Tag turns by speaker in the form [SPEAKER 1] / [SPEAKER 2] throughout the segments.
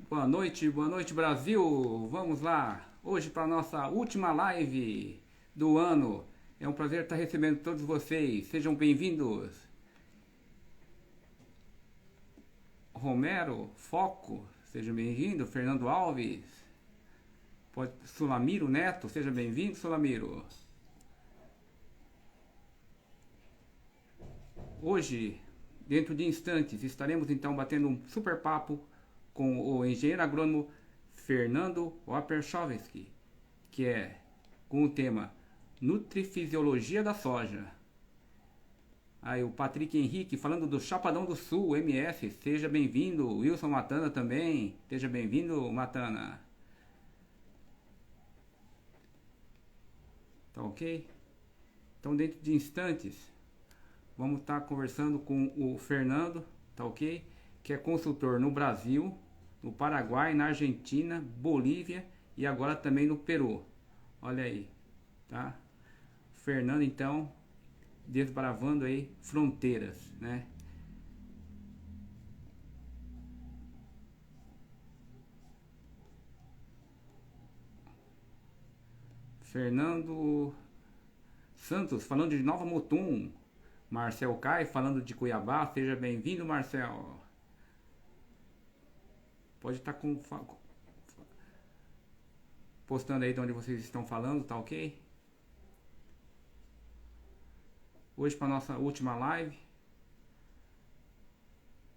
[SPEAKER 1] Boa noite Brasil! Vamos lá! Hoje para nossa última live do ano. É um prazer estar recebendo todos vocês. Sejam bem-vindos. Romero, Foco, seja bem-vindo. Fernando Alves, Sulamiro Neto, seja bem-vindo, Sulamiro. Hoje, dentro de instantes, estaremos então batendo um super papo com o engenheiro agrônomo Fernando Waperchowski, que é com o tema Nutrifisiologia da Soja. Aí o Patrick Henrique falando do Chapadão do Sul, MS, seja bem-vindo. Wilson Matana também, seja bem-vindo, Matana. Tá ok? Então, dentro de instantes, vamos estar conversando com o Fernando, tá ok? Que é consultor no Brasil, no Paraguai, na Argentina, Bolívia e agora também no Peru. Olha aí, tá? Fernando, então, desbravando aí fronteiras, né? Fernando Santos falando de Nova Mutum. Marcel Cai falando de Cuiabá. Seja bem-vindo, Marcel. Pode estar postando aí de onde vocês estão falando, tá ok? Hoje para nossa última live,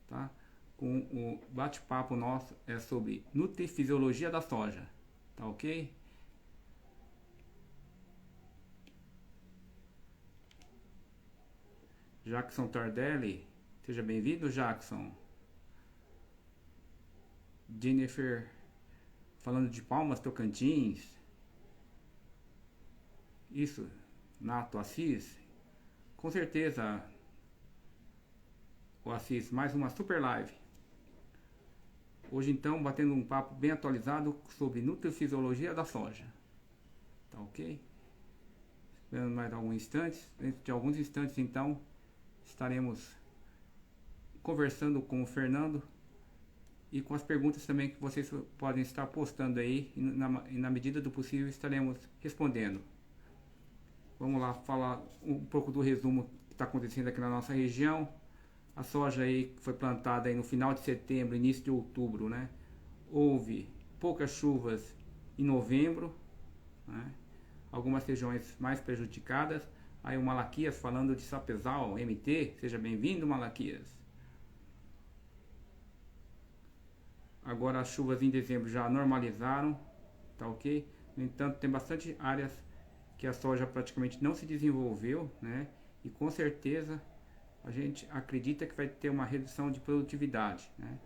[SPEAKER 1] tá? Com o bate-papo nosso é sobre nutrifisiologia da soja, tá ok? Jackson Tardelli, seja bem-vindo, Jackson. Jennifer falando de Palmas, Tocantins. Isso, Nato Assis. Com certeza, o Assis, mais uma super live. Hoje então, batendo um papo bem atualizado sobre nutrifisiologia da soja. Tá ok? Esperando mais alguns instantes. Dentro de alguns instantes então, estaremos conversando com o Fernando e com as perguntas também que vocês podem estar postando aí e na medida do possível estaremos respondendo. Vamos lá falar um pouco do resumo que está acontecendo aqui na nossa região. A soja aí foi plantada aí no final de setembro, início de outubro, né? Houve poucas chuvas em novembro, né? Algumas regiões mais prejudicadas. Aí o Malaquias falando de Sapezal, MT, seja bem-vindo, Malaquias. Agora as chuvas em dezembro já normalizaram, tá ok? No entanto, tem bastante áreas que a soja praticamente não se desenvolveu, né? E com certeza a gente acredita que vai ter uma redução de produtividade, né?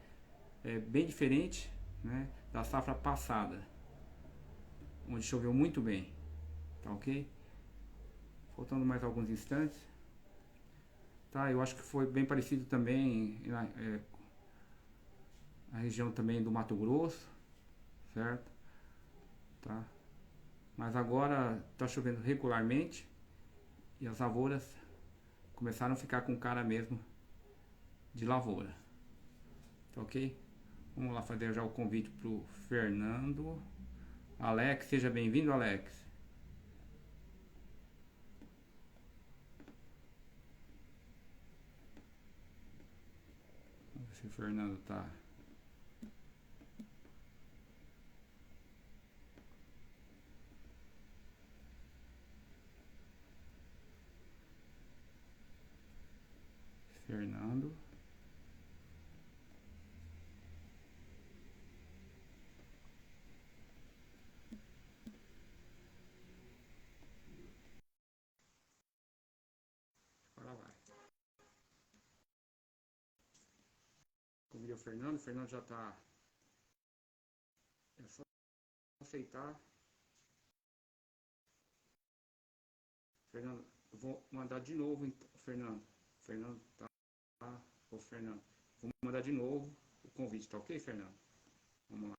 [SPEAKER 1] É bem diferente, né, da safra passada, onde choveu muito bem, tá ok? Faltando mais alguns instantes, tá? Eu acho que foi bem parecido também a região também do Mato Grosso, certo? Tá? Mas agora está chovendo regularmente e as lavouras começaram a ficar com cara mesmo de lavoura, tá ok? Vamos lá fazer já o convite pro Fernando. Alex, seja bem-vindo, Alex. Vamos ver se o Fernando tá. Fernando. Agora vai. Convidei o Fernando. O Fernando já tá. É só aceitar. Fernando, eu vou mandar de novo, Fernando. Fernando tá. Ô, Fernando. Vou mandar de novo o convite, tá ok, Fernando? Vamos lá.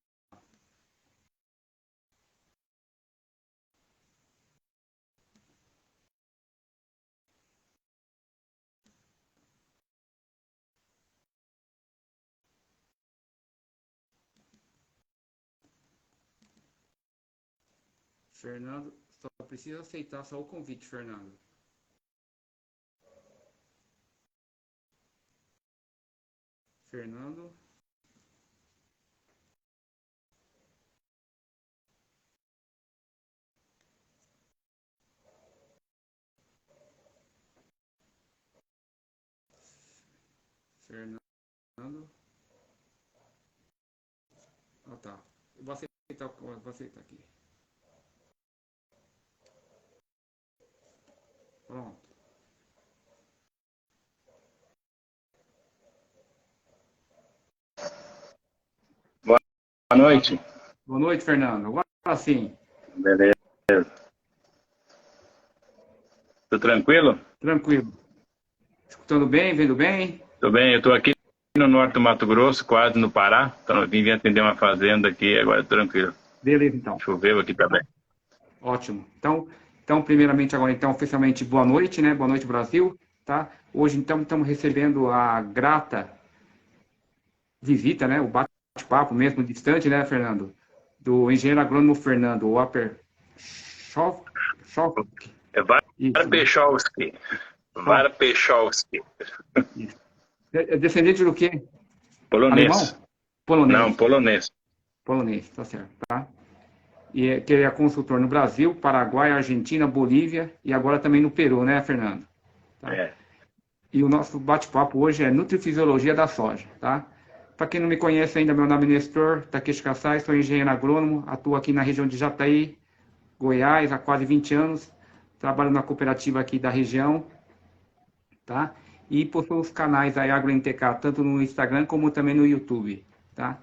[SPEAKER 1] Fernando, só precisa aceitar só o convite, Fernando. Fernando. Fernando. Ah, tá. Eu vou aceitar aqui. Pronto.
[SPEAKER 2] Boa noite.
[SPEAKER 1] Boa noite, Fernando. Agora sim.
[SPEAKER 2] Beleza. Tudo tranquilo?
[SPEAKER 1] Tranquilo. Escutando bem, vendo bem?
[SPEAKER 2] Tudo bem, eu estou aqui no norte do Mato Grosso, quase no Pará. Então eu vim atender uma fazenda aqui, agora tranquilo.
[SPEAKER 1] Beleza, então.
[SPEAKER 2] Choveu aqui também.
[SPEAKER 1] Ótimo. Então, primeiramente agora, então, oficialmente, boa noite, né? Boa noite, Brasil, tá? Hoje, então, estamos recebendo a grata visita, né? O bate-papo mesmo distante, né, Fernando? Do engenheiro agrônomo Fernando Wapper Schock.
[SPEAKER 2] É
[SPEAKER 1] Isso, né?
[SPEAKER 2] Warpechowski.
[SPEAKER 1] Schock,
[SPEAKER 2] Warpechowski.
[SPEAKER 1] isso. É descendente do quê?
[SPEAKER 2] Polonês.
[SPEAKER 1] Alemão?
[SPEAKER 2] Não,
[SPEAKER 1] Polonês.
[SPEAKER 2] polonês.
[SPEAKER 1] Polonês, tá certo, tá? Que ele é consultor no Brasil, Paraguai, Argentina, Bolívia e agora também no Peru, né, Fernando? Tá?
[SPEAKER 2] É.
[SPEAKER 1] E o nosso bate-papo hoje é Nutrifisiologia da Soja, tá? Para quem não me conhece ainda, meu nome é Nestor Takeshi Kasai, sou engenheiro agrônomo, atuo aqui na região de Jataí, Goiás, há quase 20 anos, trabalho na cooperativa aqui da região, tá? E possuo os canais aí AgroNTK, tanto no Instagram como também no YouTube, tá?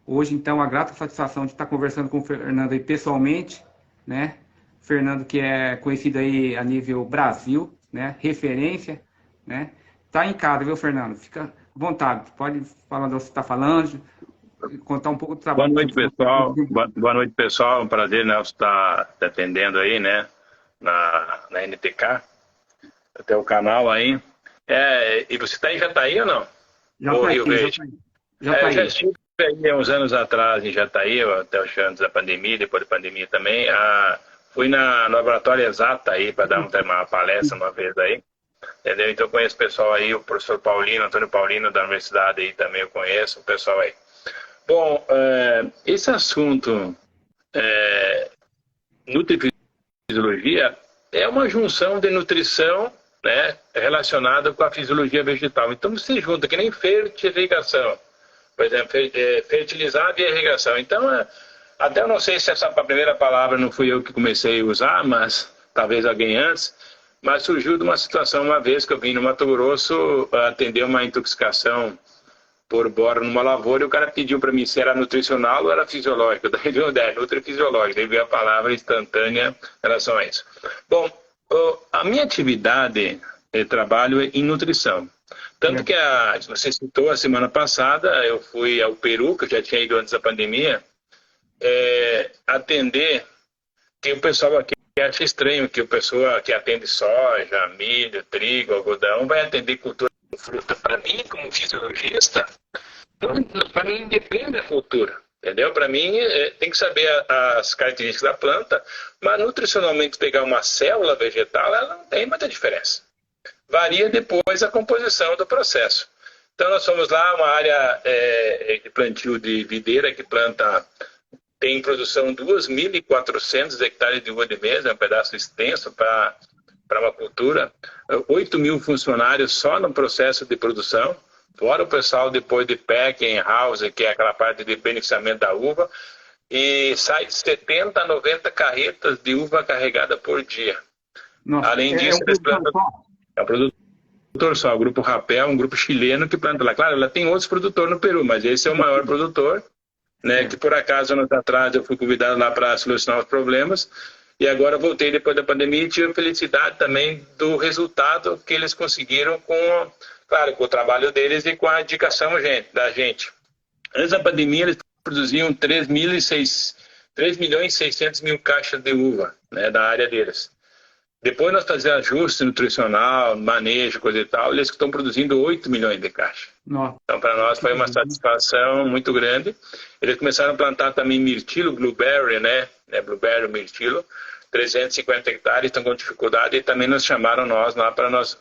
[SPEAKER 1] Hoje, então, a grata satisfação de estar conversando com o Fernando aí pessoalmente, né? Fernando, que é conhecido aí a nível Brasil, né? Referência, né? Tá em casa, viu, Fernando? Fica à vontade, pode falar do que você está falando, contar um pouco do
[SPEAKER 2] Boa
[SPEAKER 1] trabalho
[SPEAKER 2] noite,
[SPEAKER 1] que você tem
[SPEAKER 2] pessoal.
[SPEAKER 1] desenvolvido.
[SPEAKER 2] Boa noite, pessoal. É um prazer, né, estar te atendendo aí, né, na NTK, até o canal aí. E você está em Jataí ou não?
[SPEAKER 1] Já
[SPEAKER 2] Ou
[SPEAKER 1] tá
[SPEAKER 2] Rio
[SPEAKER 1] aí, já
[SPEAKER 2] Verde?
[SPEAKER 1] tá aí. Já tá
[SPEAKER 2] Eu já
[SPEAKER 1] aí.
[SPEAKER 2] estive aí uns anos atrás em Jataí, até antes da pandemia, depois da pandemia também. Fui no Laboratório Exata aí para dar uma palestra uma vez aí, entendeu? Então eu conheço o pessoal aí, o professor Paulino, Antônio Paulino da universidade aí também eu conheço, o pessoal aí. Bom, esse assunto, nutrifisiologia, é uma junção de nutrição, né, relacionada com a fisiologia vegetal. Então você junta que nem fertilização. Por exemplo, fertilizar via irrigação. Então, até eu não sei se essa primeira palavra não fui eu que comecei a usar, mas talvez alguém antes, mas surgiu de uma situação uma vez que eu vim no Mato Grosso atender uma intoxicação por bora numa lavoura e o cara pediu para mim se era nutricional ou era fisiológico. Daí veio nutrifisiológico, daí veio a palavra instantânea em relação a isso. Bom, a minha atividade de trabalho é em nutrição. Tanto que você citou a semana passada, eu fui ao Peru, que eu já tinha ido antes da pandemia, atender, que o pessoal aqui acha estranho que o pessoal que atende soja, milho, trigo, algodão, vai atender cultura de fruta. Para mim, como fisiologista, para mim depende da cultura. Entendeu? Para mim, tem que saber as características da planta, mas nutricionalmente pegar uma célula vegetal, ela não tem muita diferença. Varia depois a composição do processo. Então, nós fomos lá, uma área de plantio de videira que tem em produção 2.400 hectares de uva de mesa, é um pedaço extenso para uma cultura, 8 mil funcionários só no processo de produção, fora o pessoal depois de packing, house, que é aquela parte de beneficiamento da uva, e sai de 70 a 90 carretas de uva carregada por dia.
[SPEAKER 1] Nossa,
[SPEAKER 2] Além
[SPEAKER 1] é
[SPEAKER 2] disso,
[SPEAKER 1] um
[SPEAKER 2] eles
[SPEAKER 1] produtor
[SPEAKER 2] plantam.
[SPEAKER 1] só?
[SPEAKER 2] É um produtor só, o Grupo Rapel, um grupo chileno que planta lá. Claro, ela tem outros produtores no Peru, mas esse é o maior produtor, né? Que
[SPEAKER 1] Certo.
[SPEAKER 2] por acaso, anos atrás, eu fui convidado lá para solucionar os problemas. E agora voltei depois da pandemia e tive a felicidade também do resultado que eles conseguiram claro, com o trabalho deles e com a dedicação da gente. Antes da pandemia, eles produziam 3 milhões e 600 mil caixas de uva, né, da área deles. Depois nós fazemos ajuste nutricional, manejo, coisa e tal, eles estão produzindo 8 milhões de caixas.
[SPEAKER 1] Nossa,
[SPEAKER 2] Então, para nós foi uma satisfação muito grande. Eles começaram a plantar também mirtilo, blueberry, né? Blueberry, mirtilo. 350 hectares, estão com dificuldade, e também nos chamaram nós lá para nós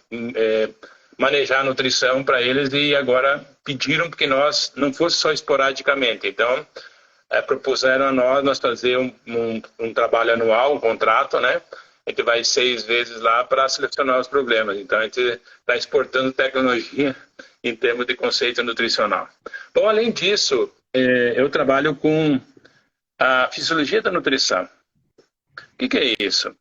[SPEAKER 2] manejar a nutrição para eles, e agora pediram que nós não fosse só esporadicamente. Então, propuseram a nós fazer um trabalho anual, um contrato, né? A gente vai 6 vezes lá para selecionar os problemas. Então, a gente está exportando tecnologia em termos de conceito nutricional. Bom, além disso, eu trabalho com a fisiologia da nutrição. O que é isso?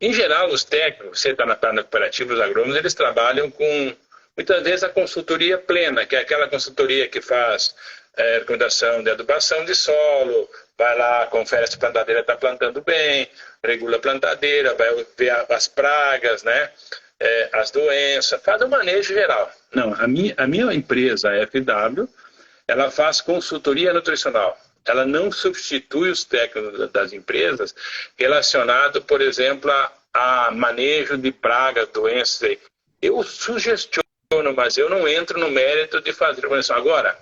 [SPEAKER 2] Em geral, os técnicos, você está na cooperativa, os agrônomos, eles trabalham com, muitas vezes, a consultoria plena, que é aquela consultoria que faz recomendação de adubação de solo, vai lá, confere se a plantadeira está plantando bem, regula a plantadeira, vai ver as pragas, né? As doenças, faz um manejo geral. Não, a minha empresa, a FW, ela faz consultoria nutricional. Ela não substitui os técnicos das empresas relacionado, por exemplo, a manejo de pragas, doenças. Eu sugestiono, mas eu não entro no mérito de fazer recomendação. Agora,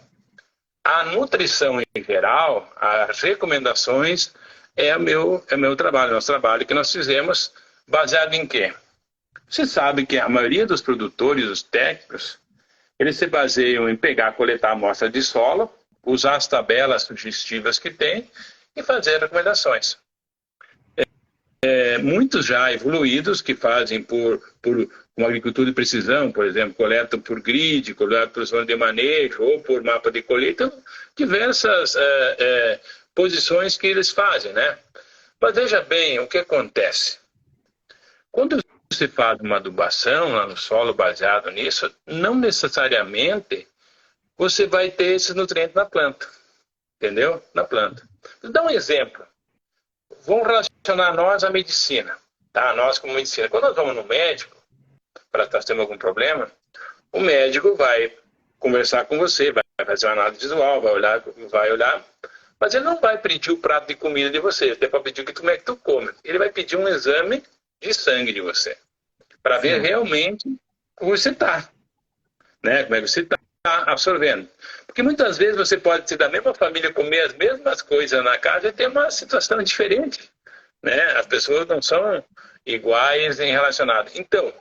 [SPEAKER 2] a nutrição em geral, as recomendações, é meu trabalho, nosso trabalho que nós fizemos, baseado em quê? Você sabe que a maioria dos produtores, os técnicos, eles se baseiam em coletar amostra de solo, usar as tabelas sugestivas que tem e fazer recomendações. Muitos já evoluídos que fazem por uma agricultura de precisão, por exemplo, coleta por grid, coleta por zona de manejo ou por mapa de colheita, diversas posições que eles fazem, né? Mas veja bem o que acontece. Quando você faz uma adubação lá no solo baseado nisso, não necessariamente você vai ter esses nutrientes na planta, entendeu? Na planta. Vou dar um exemplo. Vamos relacionar nós à medicina, tá? Nós como medicina. Quando nós vamos no médico, para estar tendo algum problema, o médico vai conversar com você, vai fazer uma análise visual, vai olhar, mas ele não vai pedir o prato de comida de você, até para pedir como é que tu come. Ele vai pedir um exame de sangue de você, para ver realmente como você está, né? Como é que você está absorvendo. Porque muitas vezes você pode ser da mesma família, comer as mesmas coisas na casa e ter uma situação diferente, né? As pessoas não são iguais em relacionado. Então,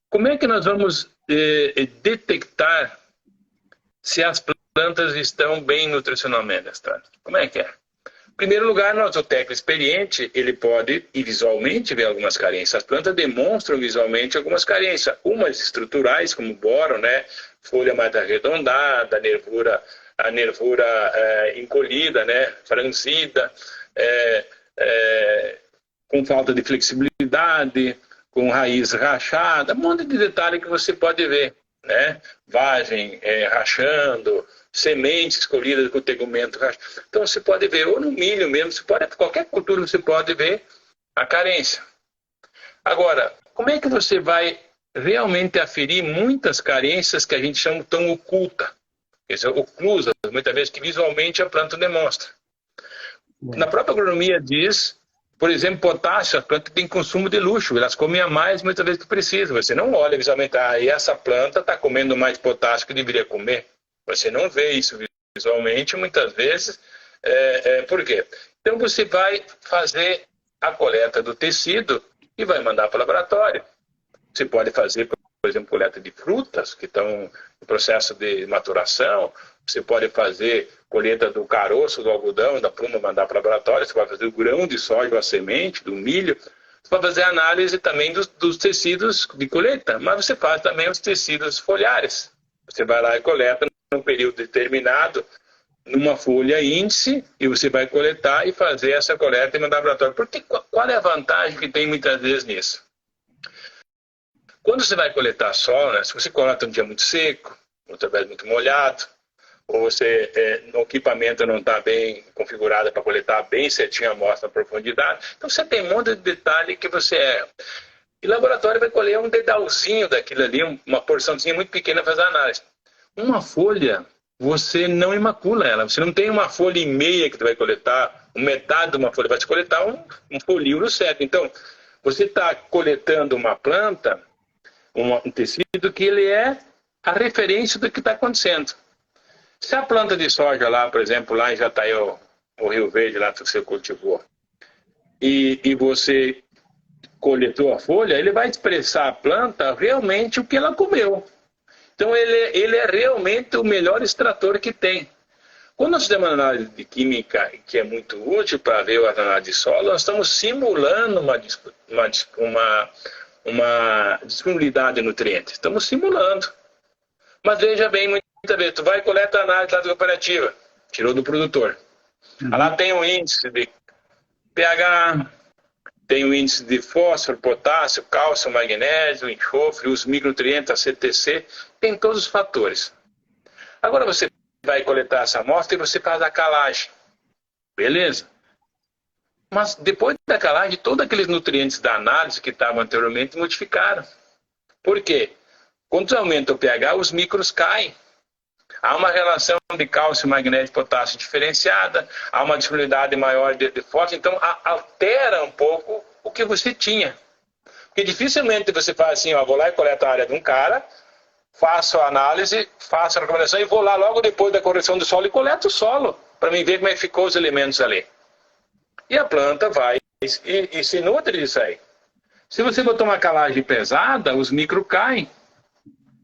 [SPEAKER 2] como é que nós vamos detectar se as plantas estão bem nutricionalmente? Como é que é? Em primeiro lugar, o técnico experiente, ele pode ir visualmente ver algumas carências. As plantas demonstram visualmente algumas carências, umas estruturais, como boro, né? Folha mais arredondada, a nervura encolhida, né? Franzida, com falta de flexibilidade, com raiz rachada, um monte de detalhe que você pode ver, né? Vagem rachando, sementes escolhidas com tegumento rachado. Então você pode ver, ou no milho mesmo, qualquer cultura você pode ver a carência. Agora, como é que você vai realmente aferir muitas carências que a gente chama tão oculta, oclusas, muitas vezes que visualmente a planta demonstra? Na própria agronomia diz, por exemplo, potássio, a planta tem consumo de luxo, elas comem a mais muitas vezes que precisam. Você não olha visualmente, e essa planta está comendo mais potássio que deveria comer. Você não vê isso visualmente muitas vezes. Por quê? Então você vai fazer a coleta do tecido e vai mandar para o laboratório. Você pode fazer, por exemplo, coleta de frutas que estão no processo de maturação. Você pode fazer colheita do caroço, do algodão, da pluma, mandar para o laboratório. Você vai fazer o grão de soja, a semente, do milho. Você vai fazer análise também dos tecidos de colheita. Mas você faz também os tecidos foliares. Você vai lá e coleta num período determinado, numa folha índice, e você vai coletar e fazer essa coleta e mandar para o laboratório. Porque qual é a vantagem que tem muitas vezes nisso? Quando você vai coletar solo, né, se você coleta um dia muito seco, outra vez muito molhado, ou você, o equipamento não está bem configurado para coletar bem certinho a amostra na profundidade, então você tem um monte de detalhe que você erra. E o laboratório vai colher um dedalzinho daquilo ali, uma porçãozinha muito pequena para fazer a análise. Uma folha, você não imacula ela. Você não tem uma folha e meia que você vai coletar, metade de uma folha, vai se coletar um folíolo certo. Então, você está coletando uma planta, um tecido que ele é a referência do que está acontecendo. Se a planta de soja lá, por exemplo, lá em Jataí, o Rio Verde, lá que você cultivou, e você coletou a folha, ele vai expressar a planta realmente o que ela comeu. Então ele é realmente o melhor extrator que tem. Quando nós fizemos uma análise de química, que é muito útil para ver a análise de solo, nós estamos simulando uma disponibilidade de nutrientes. Estamos simulando. Mas veja bem, muitas vezes, tu vai e coleta a análise lá da cooperativa, tirou do produtor. Lá tem o índice de pH, tem o índice de fósforo, potássio, cálcio, magnésio, enxofre, os micronutrientes, a CTC, tem todos os fatores. Agora você vai coletar essa amostra e você faz a calagem. Beleza? Mas depois da calagem, todos aqueles nutrientes da análise que estavam anteriormente modificaram. Por quê? Quando você aumenta o pH, os micros caem. Há uma relação de cálcio, magnésio e potássio diferenciada, há uma disponibilidade maior de fósforo, então altera um pouco o que você tinha. Porque dificilmente você faz assim, ó, vou lá e coleto a área de um cara, faço a análise, faço a recomendação e vou lá logo depois da correção do solo e coleto o solo, para mim ver como é que ficou os elementos ali. E a planta vai e se nutre disso aí. Se você botar uma calagem pesada, os micros caem.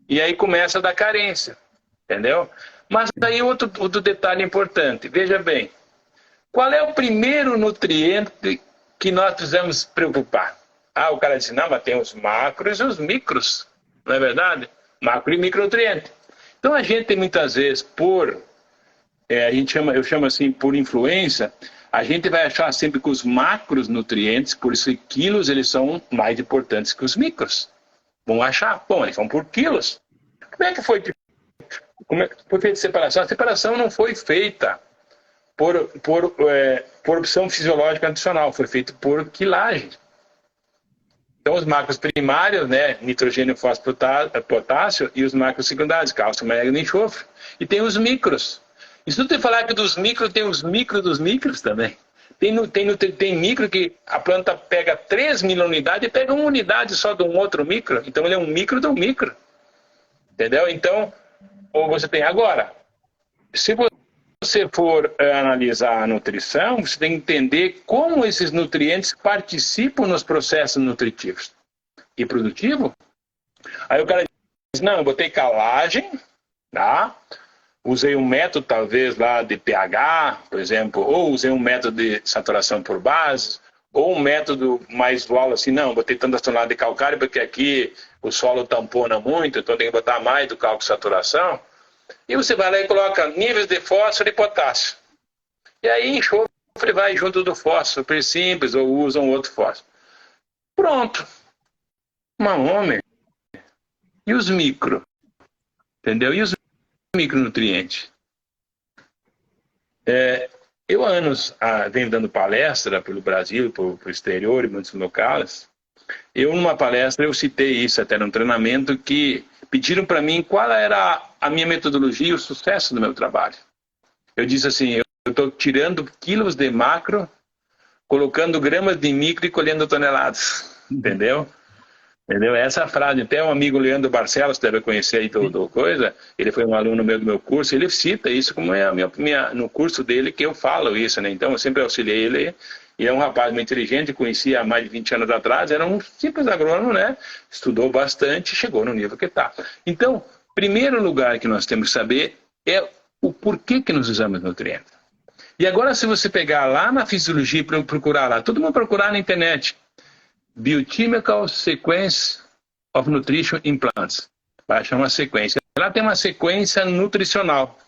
[SPEAKER 2] E aí começa a dar carência. Entendeu? Mas aí outro detalhe importante. Veja bem. Qual é o primeiro nutriente que nós precisamos preocupar? Ah, o cara diz, não, mas tem os macros e os micros. Não é verdade? Macro e micronutriente. Então a gente muitas vezes, eu chamo assim, por influência, a gente vai achar sempre que os macros nutrientes, por isso quilos, eles são mais importantes que os micros. Vão achar, bom, eles são por quilos. Como é que foi feita a separação? A separação não foi feita por opção fisiológica adicional, foi feita por quilagem. Então, os macros primários, né, nitrogênio, fósforo, potássio, e os macros secundários, cálcio, magnésio e enxofre. E tem os micros. E se tu falar que dos micros, tem os micros dos micros também. Tem micro que a planta pega 3.000 unidades e pega uma unidade só de um outro micro. Então, ele é um micro de um micro. Entendeu? Então, ou você tem. Agora, se você for analisar a nutrição, você tem que entender como esses nutrientes participam nos processos nutritivos e produtivos. Aí o cara diz, não, eu botei calagem, tá? Usei um método, talvez, lá de pH, por exemplo, ou usei um método de saturação por bases, ou um método mais usual, assim, não, botei tantas toneladas de calcário, porque aqui o solo tampona muito, então tem que botar mais do cálculo de saturação. E você vai lá e coloca níveis de fósforo e potássio. E aí enxofre vai junto do fósforo, super simples, ou usa um outro fósforo. Pronto. Homem. E os micro? Entendeu? E os micronutrientes? Eu há anos venho dando palestra pelo Brasil, pelo exterior, em muitos locais. Numa palestra, eu citei isso até num treinamento, que pediram para mim qual era a minha metodologia e o sucesso do meu trabalho. Eu disse assim, eu estou tirando quilos de macro, colocando gramas de micro e colhendo toneladas. Entendeu? Essa frase, até um amigo Leandro Barcelos, que deve conhecer aí do coisa, ele foi um aluno meu do meu curso, ele cita isso como no curso dele que eu falo isso, né? Então eu sempre auxiliei ele. E é um rapaz muito inteligente, conheci há mais de 20 anos atrás, era um simples agrônomo, né? Estudou bastante e chegou no nível que está. Então, primeiro lugar que nós temos que saber é o porquê que nós usamos nutrientes. E agora, se você pegar lá na fisiologia e procurar lá, todo mundo procurar na internet, Biochemical Sequence of Nutrition in Plants. Vai achar uma sequência. Lá tem uma sequência nutricional,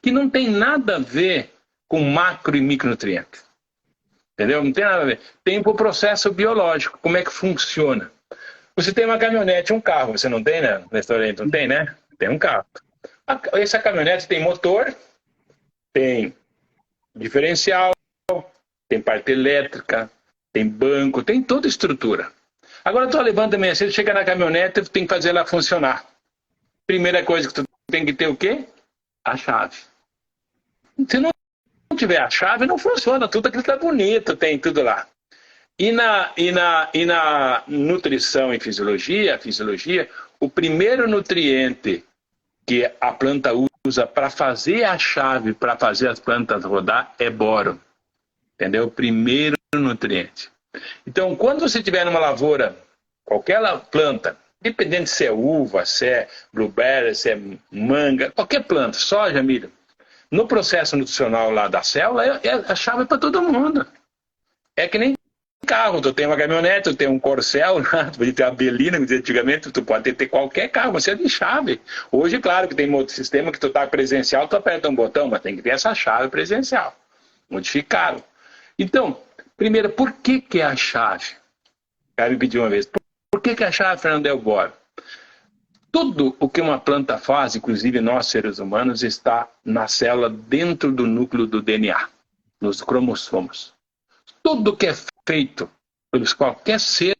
[SPEAKER 2] que não tem nada a ver com macro e micronutrientes. Entendeu? Não tem nada a ver. Tem o processo biológico, como é que funciona. Você tem uma caminhonete, um carro, você não tem, né? No restaurante não tem, né? Tem um carro. Essa caminhonete tem motor, tem diferencial, tem parte elétrica, tem banco, tem toda a estrutura. Agora tu levanta amanhã cedo, chega na caminhonete, tu tem que fazer ela funcionar. Primeira coisa que tu tem que ter o quê? A chave. Se não tiver a chave, não funciona. Tudo aquilo está bonito, tem tudo lá. E na nutrição e fisiologia, o primeiro nutriente que a planta usa para fazer a chave, para fazer as plantas rodar, é boro. Entendeu? O primeiro nutriente. Então, quando você tiver numa lavoura, qualquer planta, independente se é uva, se é blueberry, se é manga, qualquer planta, soja, milho, no processo nutricional lá da célula, é a chave para todo mundo. É que nem carro, tu tem uma caminhonete, tu tem um Corcel, tu pode ter uma Belina, antigamente tu pode ter qualquer carro, mas você é de chave. Hoje, claro que tem um outro sistema que tu tá presencial, tu aperta um botão, mas tem que ter essa chave presencial. Modificado. Então, primeiro, por que é a chave? Quero me pedir uma vez. Por que a chave, Fernando Delbora? Tudo o que uma planta faz, inclusive nós seres humanos, está na célula dentro do núcleo do DNA, nos cromossomos. Tudo que é feito por qualquer ser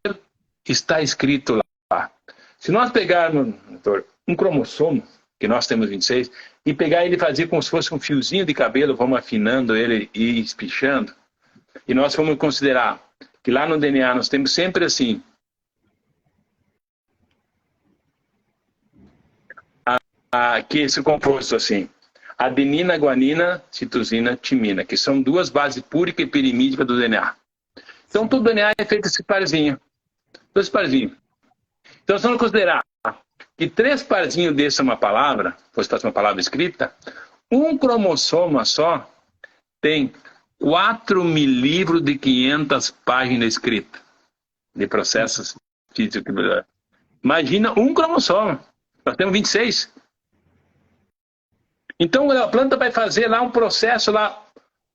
[SPEAKER 2] está escrito lá. Se nós pegarmos, doutor, um cromossomo, que nós temos 26, e pegar ele e fazer como se fosse um fiozinho de cabelo, vamos afinando ele e espichando, e nós vamos considerar que lá no DNA nós temos sempre assim, que esse composto assim, adenina, guanina, citosina, timina, que são duas bases púrica e pirimídica do DNA. Então todo o DNA é feito desse parzinho. Dois parzinhos. Então se vamos considerar que 3 parzinhos desse é uma palavra, fosse uma palavra escrita, um cromossoma só tem 4 mil livros de 500 páginas escritas de processos físicos. Imagina um cromossomo. Nós temos 26. Então a planta vai fazer lá um processo lá,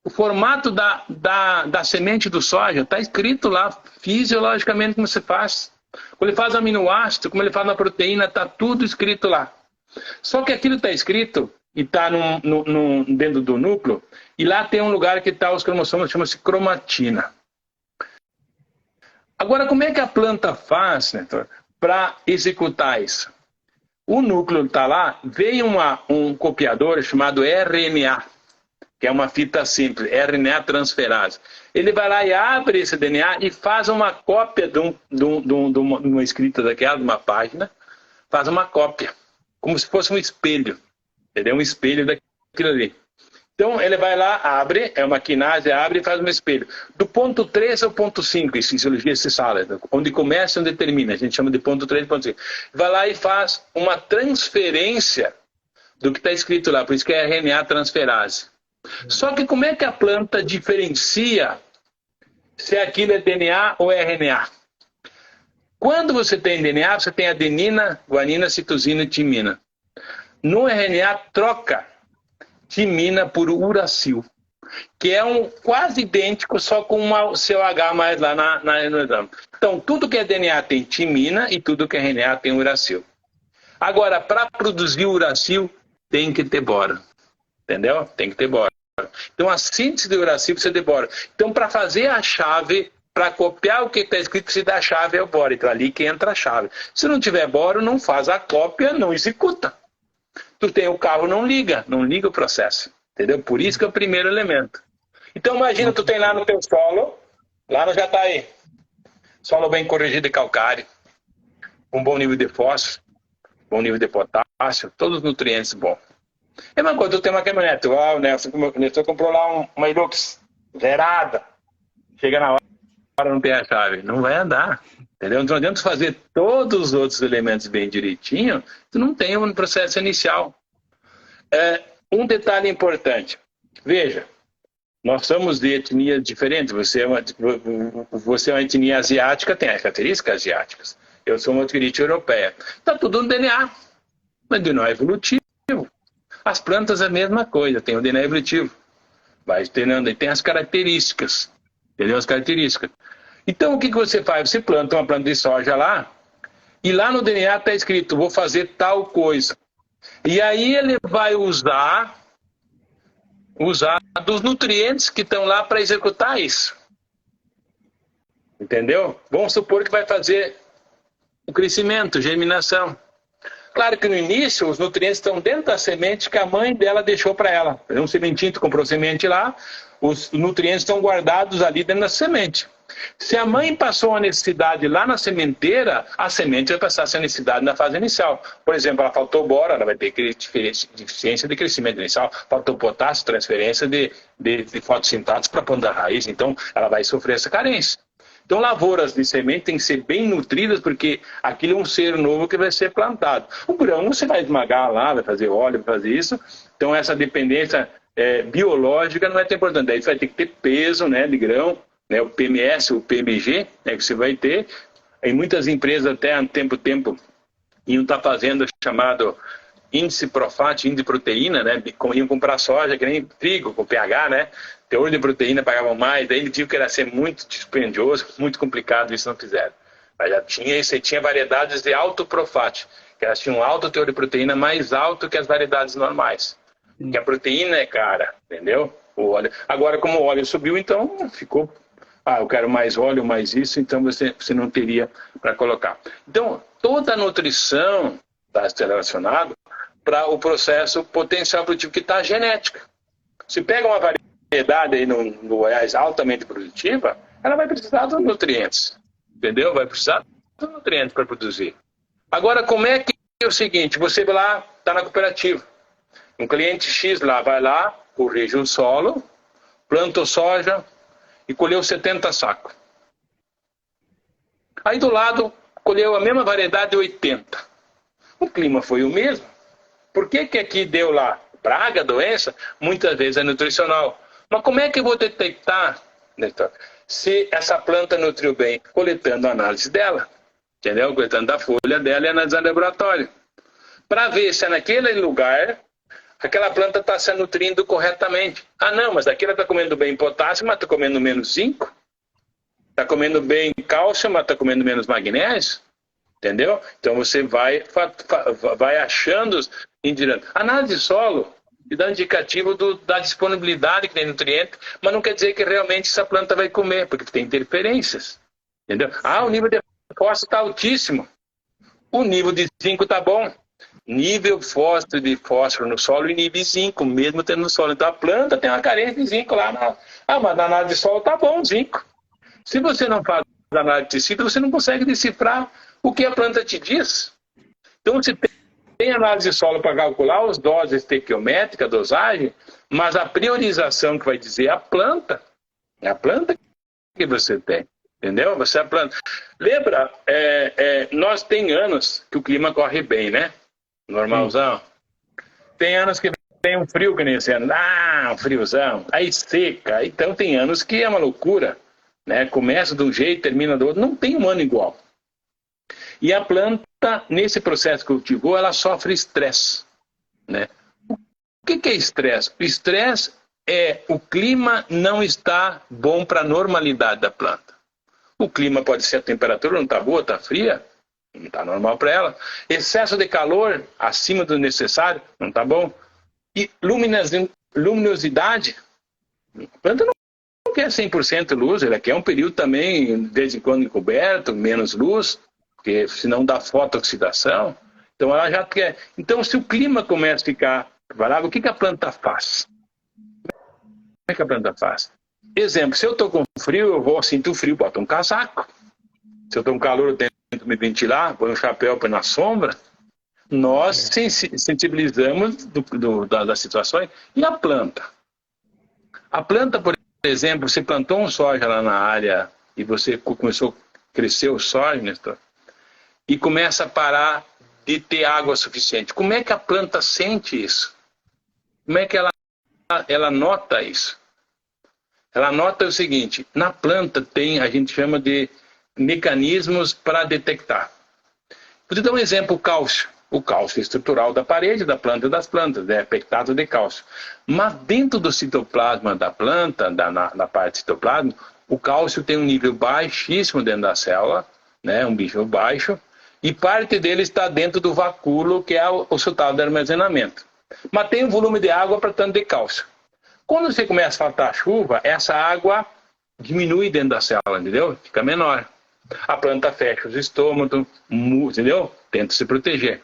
[SPEAKER 2] o formato da semente do soja, está escrito lá fisiologicamente como se faz. Como ele faz aminoácido, como ele faz na proteína, está tudo escrito lá. Só que aquilo está escrito e está dentro do núcleo, e lá tem um lugar que está os cromossomos, chama-se cromatina. Agora, como é que a planta faz, né, para executar isso? O núcleo está lá, veio um copiador chamado RNA, que é uma fita simples, RNA transferase. Ele vai lá e abre esse DNA e faz uma cópia de uma escrita daquela, de uma página, faz uma cópia, como se fosse um espelho, entendeu? Um espelho daquilo ali. Então ele vai lá, abre, é uma quinase, abre e faz um espelho. Do ponto 3 ao ponto 5, em fisiologia se fala, onde começa e onde termina, a gente chama de ponto 3 e ponto 5. Vai lá e faz uma transferência do que está escrito lá, por isso que é RNA transferase. Só que como é que a planta diferencia se aquilo é DNA ou RNA? Quando você tem DNA, você tem adenina, guanina, citosina e timina. No RNA, troca timina por uracil, que é quase idêntico, só com uma COH mais lá no exame. Então, tudo que é DNA tem timina e tudo que é RNA tem uracil. Agora, para produzir uracil, tem que ter boro. Entendeu? Tem que ter boro. Então, a síntese de uracil precisa de boro. Então, para fazer a chave, para copiar o que está escrito, precisa da chave é o boro. Então, ali que entra a chave. Se não tiver boro, não faz a cópia, não executa. Tu tem o carro, não liga o processo. Entendeu? Por isso que é o primeiro elemento. Então, imagina, tu tem lá no teu solo, lá no Jataí, solo bem corrigido de calcário, com bom nível de fósforo, bom nível de potássio, todos os nutrientes bons. É uma coisa, tu tem uma caminhonete, o Nelson comprou lá uma Hilux zerada. Chega na hora, não tem a chave. Não vai andar. Entendeu? Não adianta fazer todos os outros elementos bem direitinho, tu não tem um processo inicial. Um detalhe importante. Veja, nós somos de etnias diferentes. Você é uma etnia asiática, tem as características asiáticas. Eu sou uma etnia europeia. Está tudo no DNA. Mas DNA é evolutivo. As plantas é a mesma coisa, tem o DNA evolutivo. Vai treinando, e tem as características. Entendeu? As características. Então, o que você faz? Você planta uma planta de soja lá, e lá no DNA está escrito, vou fazer tal coisa. E aí ele vai usar dos nutrientes que estão lá para executar isso. Entendeu? Vamos supor que vai fazer o crescimento, germinação. Claro que no início os nutrientes estão dentro da semente que a mãe dela deixou para ela. Um sementinho, tu comprou semente lá, os nutrientes estão guardados ali dentro da semente. Se a mãe passou a necessidade lá na sementeira, a semente vai passar essa necessidade na fase inicial. Por exemplo, ela faltou boro, ela vai ter deficiência de crescimento inicial. Faltou potássio, transferência de fotossintase para a planta da raiz. Então, ela vai sofrer essa carência. Então, lavouras de semente têm que ser bem nutridas, porque aquilo é um ser novo que vai ser plantado. O grão você vai esmagar lá, vai fazer óleo, vai fazer isso. Então, essa dependência biológica não é tão importante. Daí você vai ter que ter peso, né, de grão, né, o PMS, o PMG, né, que você vai ter. Em muitas empresas, até há tempo, iam estar fazendo o chamado índice Profat, índice de proteína, né? Iam comprar soja, que nem trigo, com pH, né? Teor de proteína pagavam mais, daí ele viu que era ser muito dispendioso, muito complicado, isso não fizeram. Mas já tinha, você tinha variedades de alto Profat, que elas tinham um alto teor de proteína mais alto que as variedades normais. Porque a proteína é cara, entendeu? O óleo. Agora, como o óleo subiu, então ficou... eu quero mais óleo, mais isso, então você não teria para colocar. Então, toda a nutrição está relacionada para o processo potencial produtivo que está genética. Se pega uma variedade aí no Goiás altamente produtiva, ela vai precisar dos nutrientes, entendeu? Vai precisar dos nutrientes para produzir. Agora, como é que é o seguinte, você vai lá, está na cooperativa, um cliente X lá, vai lá, corrige o solo, planta soja e colheu 70 sacos. Aí do lado, colheu a mesma variedade de 80. O clima foi o mesmo. Por que aqui deu lá praga, doença? Muitas vezes é nutricional. Mas como é que eu vou detectar, Nestor, se essa planta nutriu bem? Coletando a análise dela, entendeu? Coletando da folha dela e analisando no laboratório. Para ver se naquele lugar aquela planta está se nutrindo corretamente. Não, mas aqui ela está comendo bem potássio, mas está comendo menos zinco. Está comendo bem cálcio, mas está comendo menos magnésio. Entendeu? Então você vai achando indireto. Análise de solo e dá indicativo da disponibilidade que tem nutriente, mas não quer dizer que realmente essa planta vai comer, porque tem interferências. Entendeu? O nível de fósforo está altíssimo. O nível de zinco está bom. Nível de fósforo no solo inibe zinco, mesmo tendo no solo. Então a planta tem uma carência de zinco lá. Mas na análise de solo está bom o zinco. Se você não faz análise de tecido, você não consegue decifrar o que a planta te diz. Então você tem análise de solo para calcular as doses estequiométricas, dosagem, mas a priorização que vai dizer a planta. É a planta que você tem. Entendeu? Você é a planta. Lembra, nós tem anos que o clima corre bem, né? Normalzão. Tem anos que tem um frio que nem esse ano. Um friozão. Aí seca. Então tem anos que é uma loucura. Né? Começa de um jeito, termina do outro. Não tem um ano igual. E a planta, nesse processo que cultivou, ela sofre estresse. Né? O que é estresse? O estresse é o clima não está bom para a normalidade da planta. O clima pode ser a temperatura não está boa, está fria, não está normal para ela. Excesso de calor, acima do necessário, não está bom. E luminosidade, a planta não quer 100% luz, ela quer um período também, de vez em quando encoberto, menos luz, porque senão dá fotoxidação. Então ela já quer. Então se o clima começa a ficar variável, o que a planta faz? Como é que a planta faz? Exemplo, se eu estou com frio, eu vou sentir o frio, boto um casaco. Se eu estou com calor, eu tento me ventilar, põe um chapéu, põe na sombra. Nós sensibilizamos das situações. E a planta? A planta, por exemplo, você plantou um soja lá na área e você começou a crescer o soja, Nestor, e começa a parar de ter água suficiente. Como é que a planta sente isso? Como é que ela nota isso? Ela nota o seguinte, na planta tem, a gente chama de mecanismos para detectar. Vou te dar um exemplo, o cálcio. O cálcio estrutural da parede, da planta e das plantas, é pectato de cálcio. Mas dentro do citoplasma da planta, na parte do citoplasma, o cálcio tem um nível baixíssimo dentro da célula, né, um nível baixo, e parte dele está dentro do vacúolo, que é o resultado do armazenamento. Mas tem um volume de água para tanto de cálcio. Quando você começa a faltar chuva, essa água diminui dentro da célula, entendeu? Fica menor. A planta fecha os estômagos, entendeu? Tenta se proteger.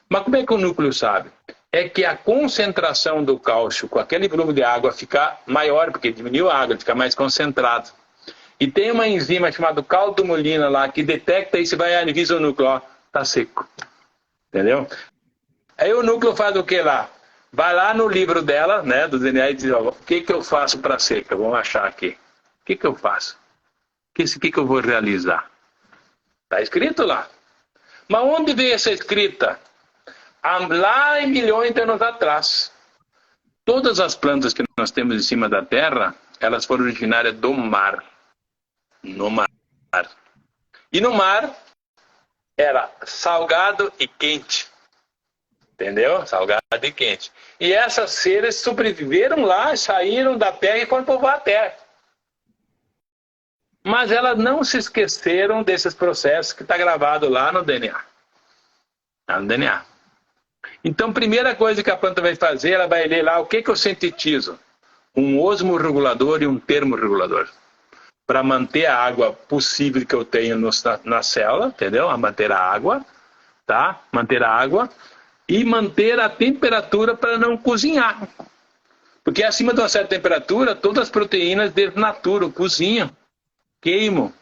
[SPEAKER 2] Mas como é que o núcleo sabe? É que a concentração do cálcio com aquele volume de água fica maior, porque diminuiu a água, fica mais concentrado. E tem uma enzima chamada caldomolina lá, que detecta isso e vai avisa o núcleo, ó, tá seco. Entendeu? Aí o núcleo faz o que lá? Vai lá no livro dela, né, do DNA, e diz, ó, o que eu faço para seca? Vamos achar aqui. O que eu faço? que eu vou realizar? Está escrito lá. Mas onde veio essa escrita? Lá em milhões de anos atrás. Todas as plantas que nós temos em cima da terra, elas foram originárias do mar. No mar. E no mar, era salgado e quente. Entendeu? Salgado e quente. E essas seres sobreviveram lá, saíram da terra e foram povoar a terra. Mas elas não se esqueceram desses processos que está gravado lá no DNA. Lá no DNA. Então, primeira coisa que a planta vai fazer, ela vai ler lá o que eu sintetizo. Um osmorregulador e um termorregulador. Para manter a água possível que eu tenho na célula, entendeu? A manter a água, tá? Manter a água e manter a temperatura para não cozinhar. Porque acima de uma certa temperatura, todas as proteínas desnaturam, cozinham, queimam.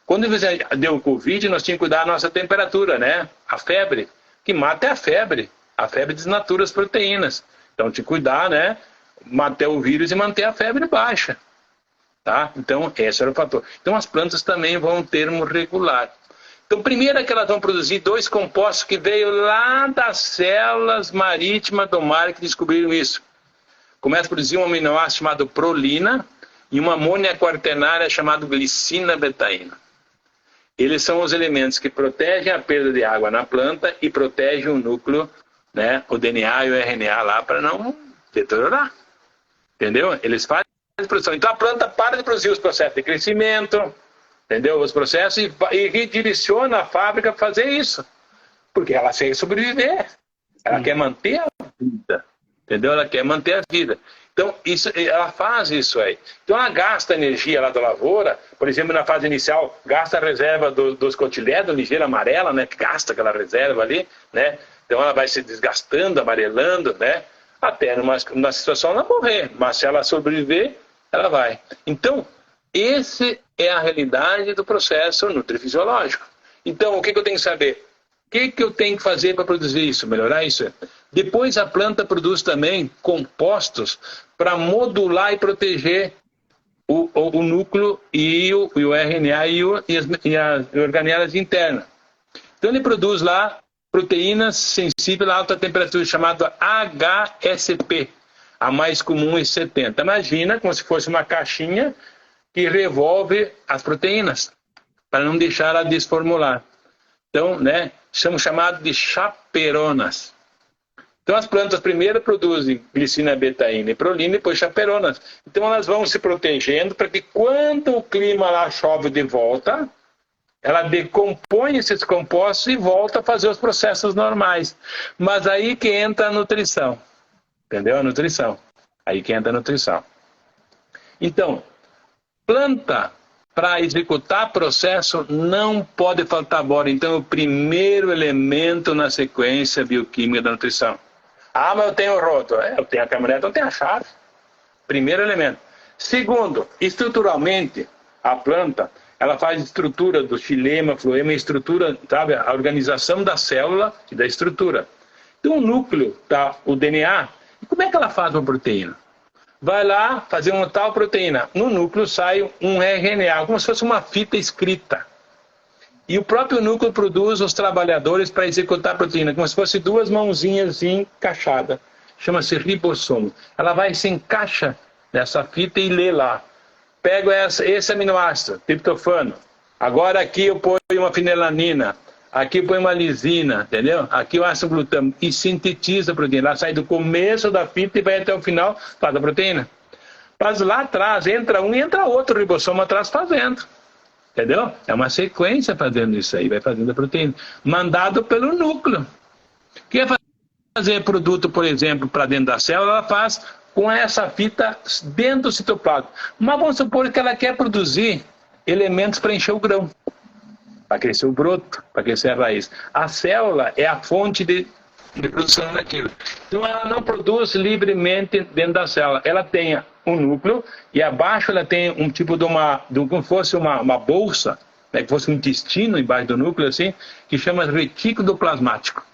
[SPEAKER 2] Quando você deu o Covid, nós tínhamos que cuidar da nossa temperatura, né? A febre, que mata é a febre. A febre desnatura as proteínas. Então, tinha que cuidar, né? Manter o vírus e manter a febre baixa. Tá? Então, esse era o fator. Então, as plantas também vão termorregular. Então, primeiro é que elas vão produzir dois compostos que veio lá das células marítimas do mar que descobriram isso. Começa a produzir um aminoácido chamado prolina e uma amônia quaternária chamada glicina betaína. Eles são os elementos que protegem a perda de água na planta e protegem o núcleo, né, o DNA e o RNA lá para não deteriorar. Entendeu? Eles fazem a produção. Então a planta para de produzir os processos de crescimento, entendeu? Os processos e redireciona a fábrica para fazer isso. Porque ela quer sobreviver. Ela quer manter a vida. Entendeu? Ela quer manter a vida. Então, ela faz isso aí. Então, ela gasta energia lá da lavoura, por exemplo, na fase inicial, gasta a reserva dos cotilédonos, ligeira amarela, né? Que gasta aquela reserva ali, né? Então, ela vai se desgastando, amarelando, né? Até numa situação ela morrer. Mas se ela sobreviver, ela vai. Então, essa é a realidade do processo nutrifisiológico. Então, o que eu tenho que saber? O que eu tenho que fazer para produzir isso, melhorar isso? Depois a planta produz também compostos para modular e proteger o núcleo e o RNA e as organelas internas. Então ele produz lá proteínas sensíveis a alta temperatura, chamado HSP, a mais comum em 70. Imagina como se fosse uma caixinha que revolve as proteínas, para não deixar ela desformular. Então, né, são chamados de chaperonas. Então, as plantas primeiro produzem glicina, betaína e prolina, depois chaperonas. Então, elas vão se protegendo para que quando o clima lá chove de volta, ela decompõe esses compostos e volta a fazer os processos normais. Mas aí que entra a nutrição. Entendeu? A nutrição. Aí que entra a nutrição. Então, planta, para executar processo, não pode faltar bora. Então, é o primeiro elemento na sequência bioquímica da nutrição. Ah, mas eu tenho o rótulo. Eu tenho a caminhonete, eu tenho a chave. Primeiro elemento. Segundo, estruturalmente, a planta, ela faz estrutura do xilema, floema, estrutura, sabe, a organização da célula e da estrutura. Então, o núcleo, tá, o DNA, e como é que ela faz uma proteína? Vai lá fazer uma tal proteína. No núcleo sai um RNA, como se fosse uma fita escrita. E o próprio núcleo produz os trabalhadores para executar a proteína, como se fosse duas mãozinhas encaixadas. Chama-se ribossomo. Ela vai se encaixa nessa fita e lê lá. Pego esse aminoácido, triptofano. Agora aqui eu ponho uma fenilalanina. Aqui eu ponho uma lisina, entendeu? Aqui o ácido glutâmico. E sintetiza a proteína. Ela sai do começo da fita e vai até o final, faz a proteína. Mas lá atrás, entra um e entra outro ribossomo atrás fazendo. Entendeu? É uma sequência fazendo isso aí, vai fazendo a proteína. Mandado pelo núcleo. Quer fazer produto, por exemplo, para dentro da célula, ela faz com essa fita dentro do citoplasma. Mas vamos supor que ela quer produzir elementos para encher o grão. Para crescer o broto, para crescer a raiz. A célula é a fonte de produção daquilo. Então ela não produz livremente dentro da célula. Ela tem um núcleo e abaixo ela tem um tipo de como fosse uma bolsa, né, que fosse um intestino embaixo do núcleo, assim, que chama retículo plasmático.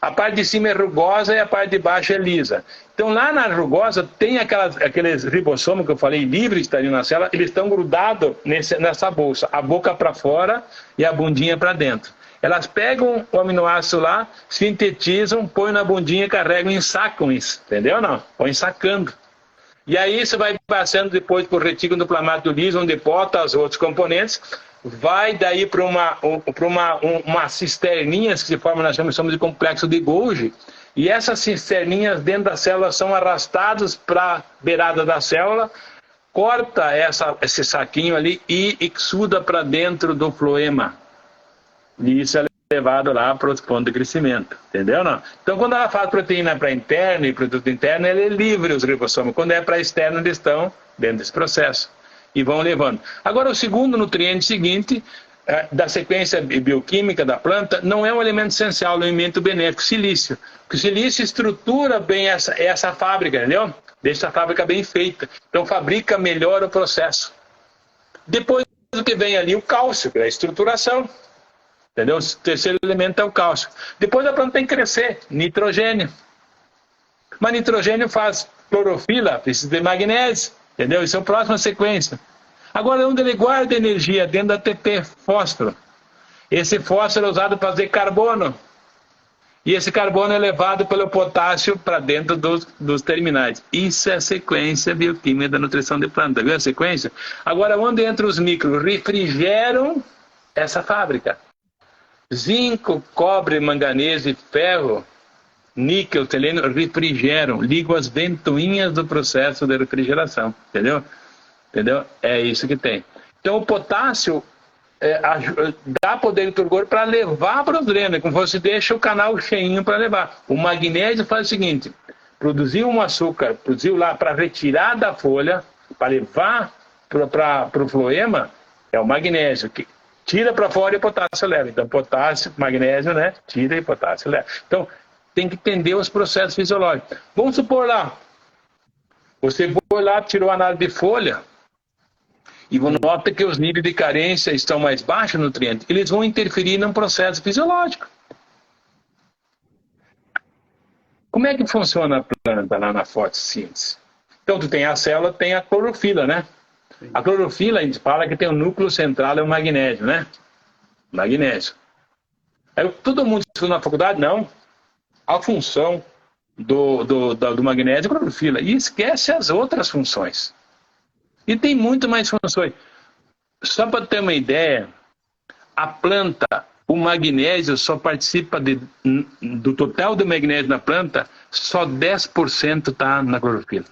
[SPEAKER 2] A parte de cima é rugosa e a parte de baixo é lisa. Então, lá na rugosa, tem aqueles ribossomos que eu falei, livres, estariam na célula, eles estão grudados nessa bolsa, a boca para fora e a bundinha para dentro. Elas pegam o aminoácido lá, sintetizam, põem na bundinha, carregam e ensacam isso, entendeu? Não, vão ensacando. E aí isso vai passando depois por retículo endoplasmático liso, onde bota os outros componentes, vai daí para umas cisterninhas que se formam, nós chamamos de complexo de Golgi, e essas cisterninhas dentro da célula são arrastadas para a beirada da célula, corta esse saquinho ali e exuda para dentro do floema. E isso é levado lá para os pontos de crescimento, entendeu? Não? Então, quando ela faz proteína para interno e produto interno, ele é livre os ribossomos. Quando é para externo, eles estão dentro desse processo e vão levando. Agora, o segundo nutriente seguinte, da sequência bioquímica da planta, não é um elemento essencial, é um elemento benéfico, silício. Porque o silício estrutura bem essa fábrica, entendeu? Deixa a fábrica bem feita. Então, fabrica melhor o processo. Depois do que vem ali, o cálcio, que é a estruturação. Entendeu? O terceiro elemento é o cálcio. Depois a planta tem que crescer, nitrogênio. Mas nitrogênio faz clorofila, precisa de magnésio. Entendeu? Isso é a próxima sequência. Agora, onde ele guarda energia? Dentro da ATP, fósforo. Esse fósforo é usado para fazer carbono. E esse carbono é levado pelo potássio para dentro dos terminais. Isso é a sequência bioquímica da nutrição de planta. Viu a sequência? Agora, onde entra os micros? Refrigeram essa fábrica. Zinco, cobre, manganês e ferro, níquel, selênio, refrigeram, ligam as ventoinhas do processo de refrigeração, entendeu? Entendeu? É isso que tem. Então o potássio dá poder de turgor para levar para os drenos, como você deixa o canal cheinho para levar. O magnésio faz o seguinte, produziu um açúcar, produziu lá para retirar da folha, para levar para o floema, é o magnésio, que tira para fora e o potássio leva. Então, potássio, magnésio, né? Tira e potássio leva. Então, tem que entender os processos fisiológicos. Vamos supor lá, você foi lá, tirou a análise de folha e nota que os níveis de carência estão mais baixos no nutriente. Eles vão interferir num processo fisiológico. Como é que funciona a planta lá na fotossíntese? Então, tu tem a célula, tem a clorofila, né? A clorofila, a gente fala que tem um núcleo central, é o magnésio, né? Magnésio. Aí, todo mundo estuda na faculdade? Não. A função do magnésio é a clorofila. E esquece as outras funções. E tem muito mais funções. Só para ter uma ideia, a planta, o magnésio só participa do total do magnésio na planta, só 10% está na clorofila.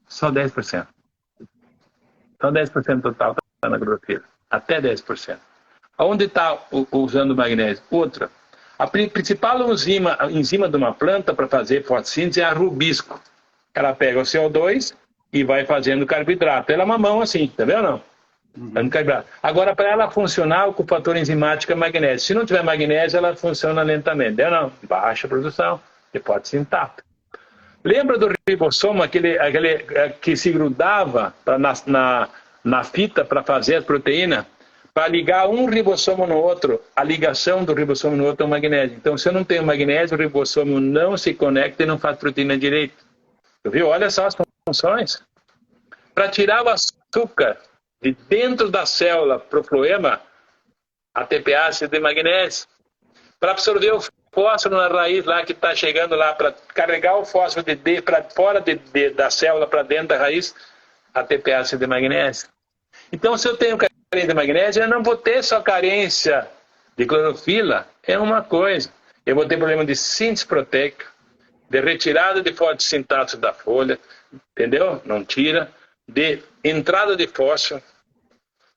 [SPEAKER 2] Só 10%. Só 10% total está na clorofila. Até 10%. Onde está usando o magnésio? Outra. A principal enzima de uma planta para fazer fotossíntese é a rubisco. Ela pega o CO2 e vai fazendo carboidrato. Ela é uma mão assim, tá vendo? Não? Agora, para ela funcionar, o fator enzimático é magnésio. Se não tiver magnésio, ela funciona lentamente. Entendeu? Não? Baixa a produção, hipótese intacta. Lembra do ribossomo, aquele que se grudava na fita para fazer a proteína? Para ligar um ribossomo no outro, a ligação do ribossomo no outro é o magnésio. Então, se eu não tenho magnésio, o ribossomo não se conecta e não faz proteína direito. Viu? Olha só as funções. Para tirar o açúcar de dentro da célula para o floema, ATP ácido de magnésio. Para absorver o fósforo na raiz lá que está chegando lá, para carregar o fósforo para fora da célula para dentro da raiz, ATP ácido de magnésio. Então, se eu tenho carência de magnésio, eu não vou ter só carência de clorofila, é uma coisa. Eu vou ter problema de síntese proteica, de retirada de fotossintato da folha, entendeu? Não tira. De entrada de fósforo.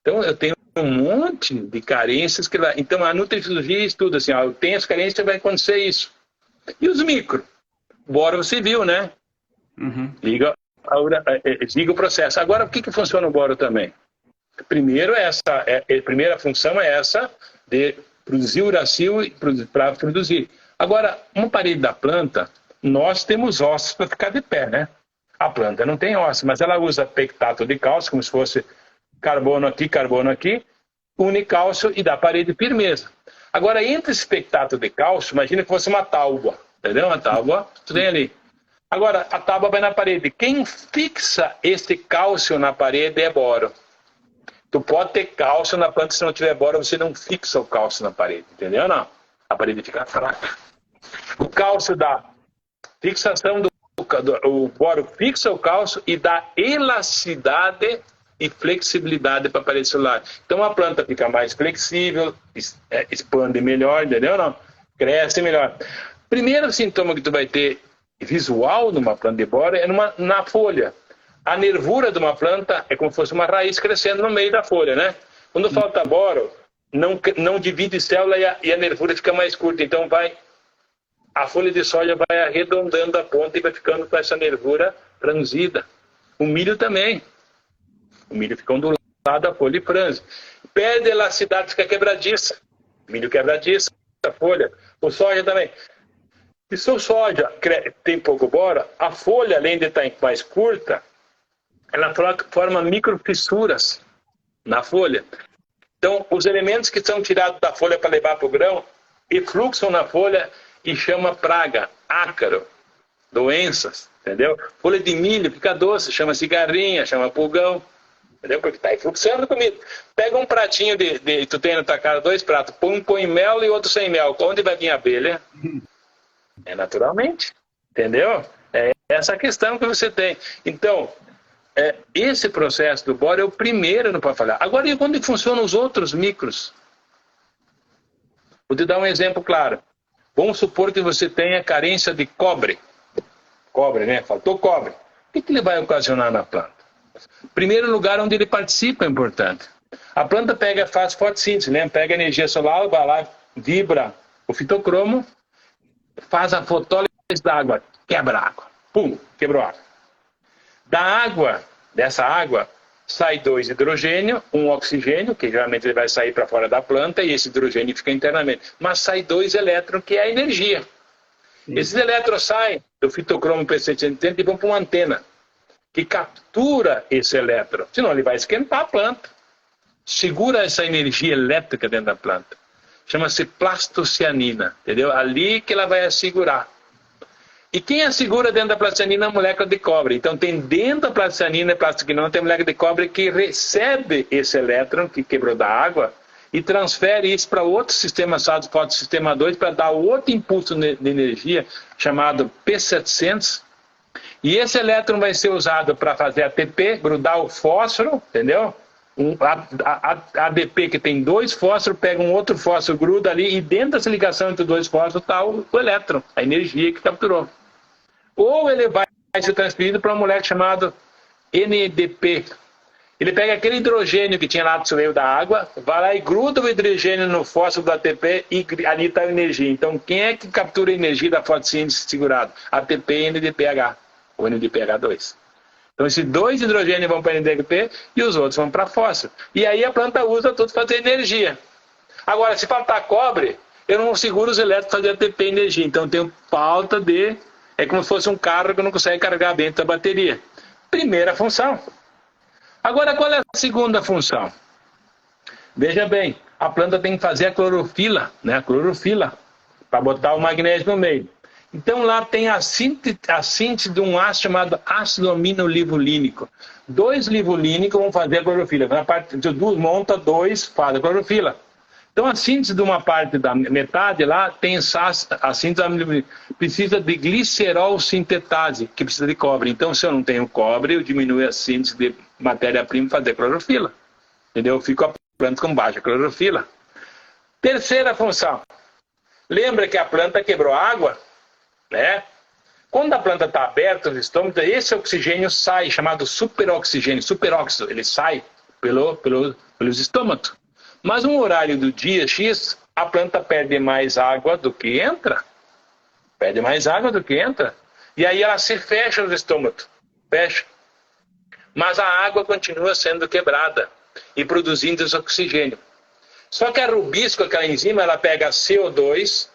[SPEAKER 2] Então, eu tenho um monte de carências que lá. Então, a nutrifisiologia estuda assim, eu tenho as carências, vai acontecer isso. E os micro? Bora você viu, né? Uhum. Liga o processo. Agora, o que funciona o boro também? Primeiro, a primeira função é essa de produzir uracil para produzir. Agora, uma parede da planta, nós temos ossos para ficar de pé, né? A planta não tem ossos, mas ela usa pectato de cálcio, como se fosse carbono aqui, une cálcio e dá parede firmeza. Agora, entre esse pectato de cálcio, imagina que fosse uma tábua, entendeu? Uma tábua, tu tem ali. Agora, a tábua vai na parede. Quem fixa esse cálcio na parede é boro. Tu pode ter cálcio na planta, se não tiver boro, você não fixa o cálcio na parede, entendeu? Não. A parede fica fraca. O cálcio dá fixação o boro fixa o cálcio e dá elasticidade e flexibilidade para a parede celular. Então a planta fica mais flexível, expande melhor, entendeu? Não? Cresce melhor. Primeiro sintoma que tu vai ter visual numa planta de boro é na folha. A nervura de uma planta é como se fosse uma raiz crescendo no meio da folha, né? Quando falta boro, não divide célula e a nervura fica mais curta. Então a folha de soja vai arredondando a ponta e vai ficando com essa nervura franzida. O milho também. O milho fica ondulado, a folha franze. Perde elasticidade, fica quebradiça. O milho quebradiça, a folha. O soja também. E se o soja tem pouco boro, a folha, além de estar mais curta, ela forma microfissuras na folha. Então, os elementos que são tirados da folha para levar para o grão, efluxam na folha e chama praga, ácaro, doenças, entendeu? Folha de milho fica doce, chama cigarrinha, chama pulgão, entendeu? Porque está efluxando comida. Pega um pratinho tu tem na tua casa 2 pratos, põe mel e outro sem mel. Onde vai vir a abelha? É naturalmente, entendeu? É essa a questão que você tem. Então, esse processo do boro é o primeiro para falar. Agora, e quando funcionam os outros micros? Vou te dar um exemplo claro. Vamos supor que você tenha carência de cobre. Cobre, né? Faltou cobre. O que ele vai ocasionar na planta? Primeiro lugar, onde ele participa é importante. A planta faz fotossíntese, né? Pega a energia solar, vai lá, vibra o fitocromo, faz a fotólise da água, quebra a água. Pum, quebrou a água. Dessa água, sai 2 hidrogênio, 1 oxigênio, que geralmente ele vai sair para fora da planta, e esse hidrogênio fica internamente. Mas sai 2 elétrons, que é a energia. Sim. Esses elétrons saem do fitocromo P780 e vão para uma antena, que captura esse elétron. Senão ele vai esquentar a planta. Segura essa energia elétrica dentro da planta. Chama-se plastocianina, entendeu? Ali que ela vai assegurar. E quem assegura dentro da plastocianina é a molécula de cobre. Então tem dentro da plastocianina e plastoquinona tem a molécula de cobre que recebe esse elétron que quebrou da água e transfere isso para outro sistema SAD, fotossistema 2, para dar outro impulso de energia chamado P700. E esse elétron vai ser usado para fazer ATP, grudar o fósforo, entendeu? A ADP que tem 2 fósforos, pega um outro fósforo, gruda ali, e dentro dessa ligação entre 2 fósforos está o elétron, a energia que capturou. Ou ele vai ser transferido para uma molécula chamada NDP. Ele pega aquele hidrogênio que tinha lá no meio da água, vai lá e gruda o hidrogênio no fósforo do ATP e ali está a energia. Então, quem é que captura a energia da fotossíntese segurado? ATP e NDPH, ou NDPH2. Então, esses 2 hidrogênios vão para NDP e os outros vão para fósforo. E aí a planta usa tudo para fazer energia. Agora, se faltar cobre, eu não seguro os elétrons para fazer ATP e energia. Então, tem falta de... É como se fosse um carro que não consegue carregar dentro da bateria. Primeira função. Agora, qual é a segunda função? Veja bem, a planta tem que fazer a clorofila, né? A clorofila, para botar o magnésio no meio. Então lá tem a síntese de um ácido chamado ácido aminolivulínico. 2 livulínicos vão fazer a clorofila. Na parte de 2, monta 2, faz a clorofila. Então a síntese de uma parte da metade lá tem a síntese aminolivulínica. Precisa de glicerol sintetase, que precisa de cobre. Então se eu não tenho cobre, eu diminuo a síntese de matéria-prima para fazer clorofila. Entendeu? Eu fico a planta com baixa clorofila. Terceira função. Lembra que a planta quebrou água? Né? Quando a planta está aberta, o estômago, esse oxigênio sai, chamado superoxigênio, superóxido, ele sai pelos estômagos. Mas no horário do dia X, a planta perde mais água do que entra. Perde mais água do que entra. E aí ela se fecha no estômago. Fecha. Mas a água continua sendo quebrada e produzindo esse oxigênio. Só que a rubisco, aquela enzima, ela pega CO2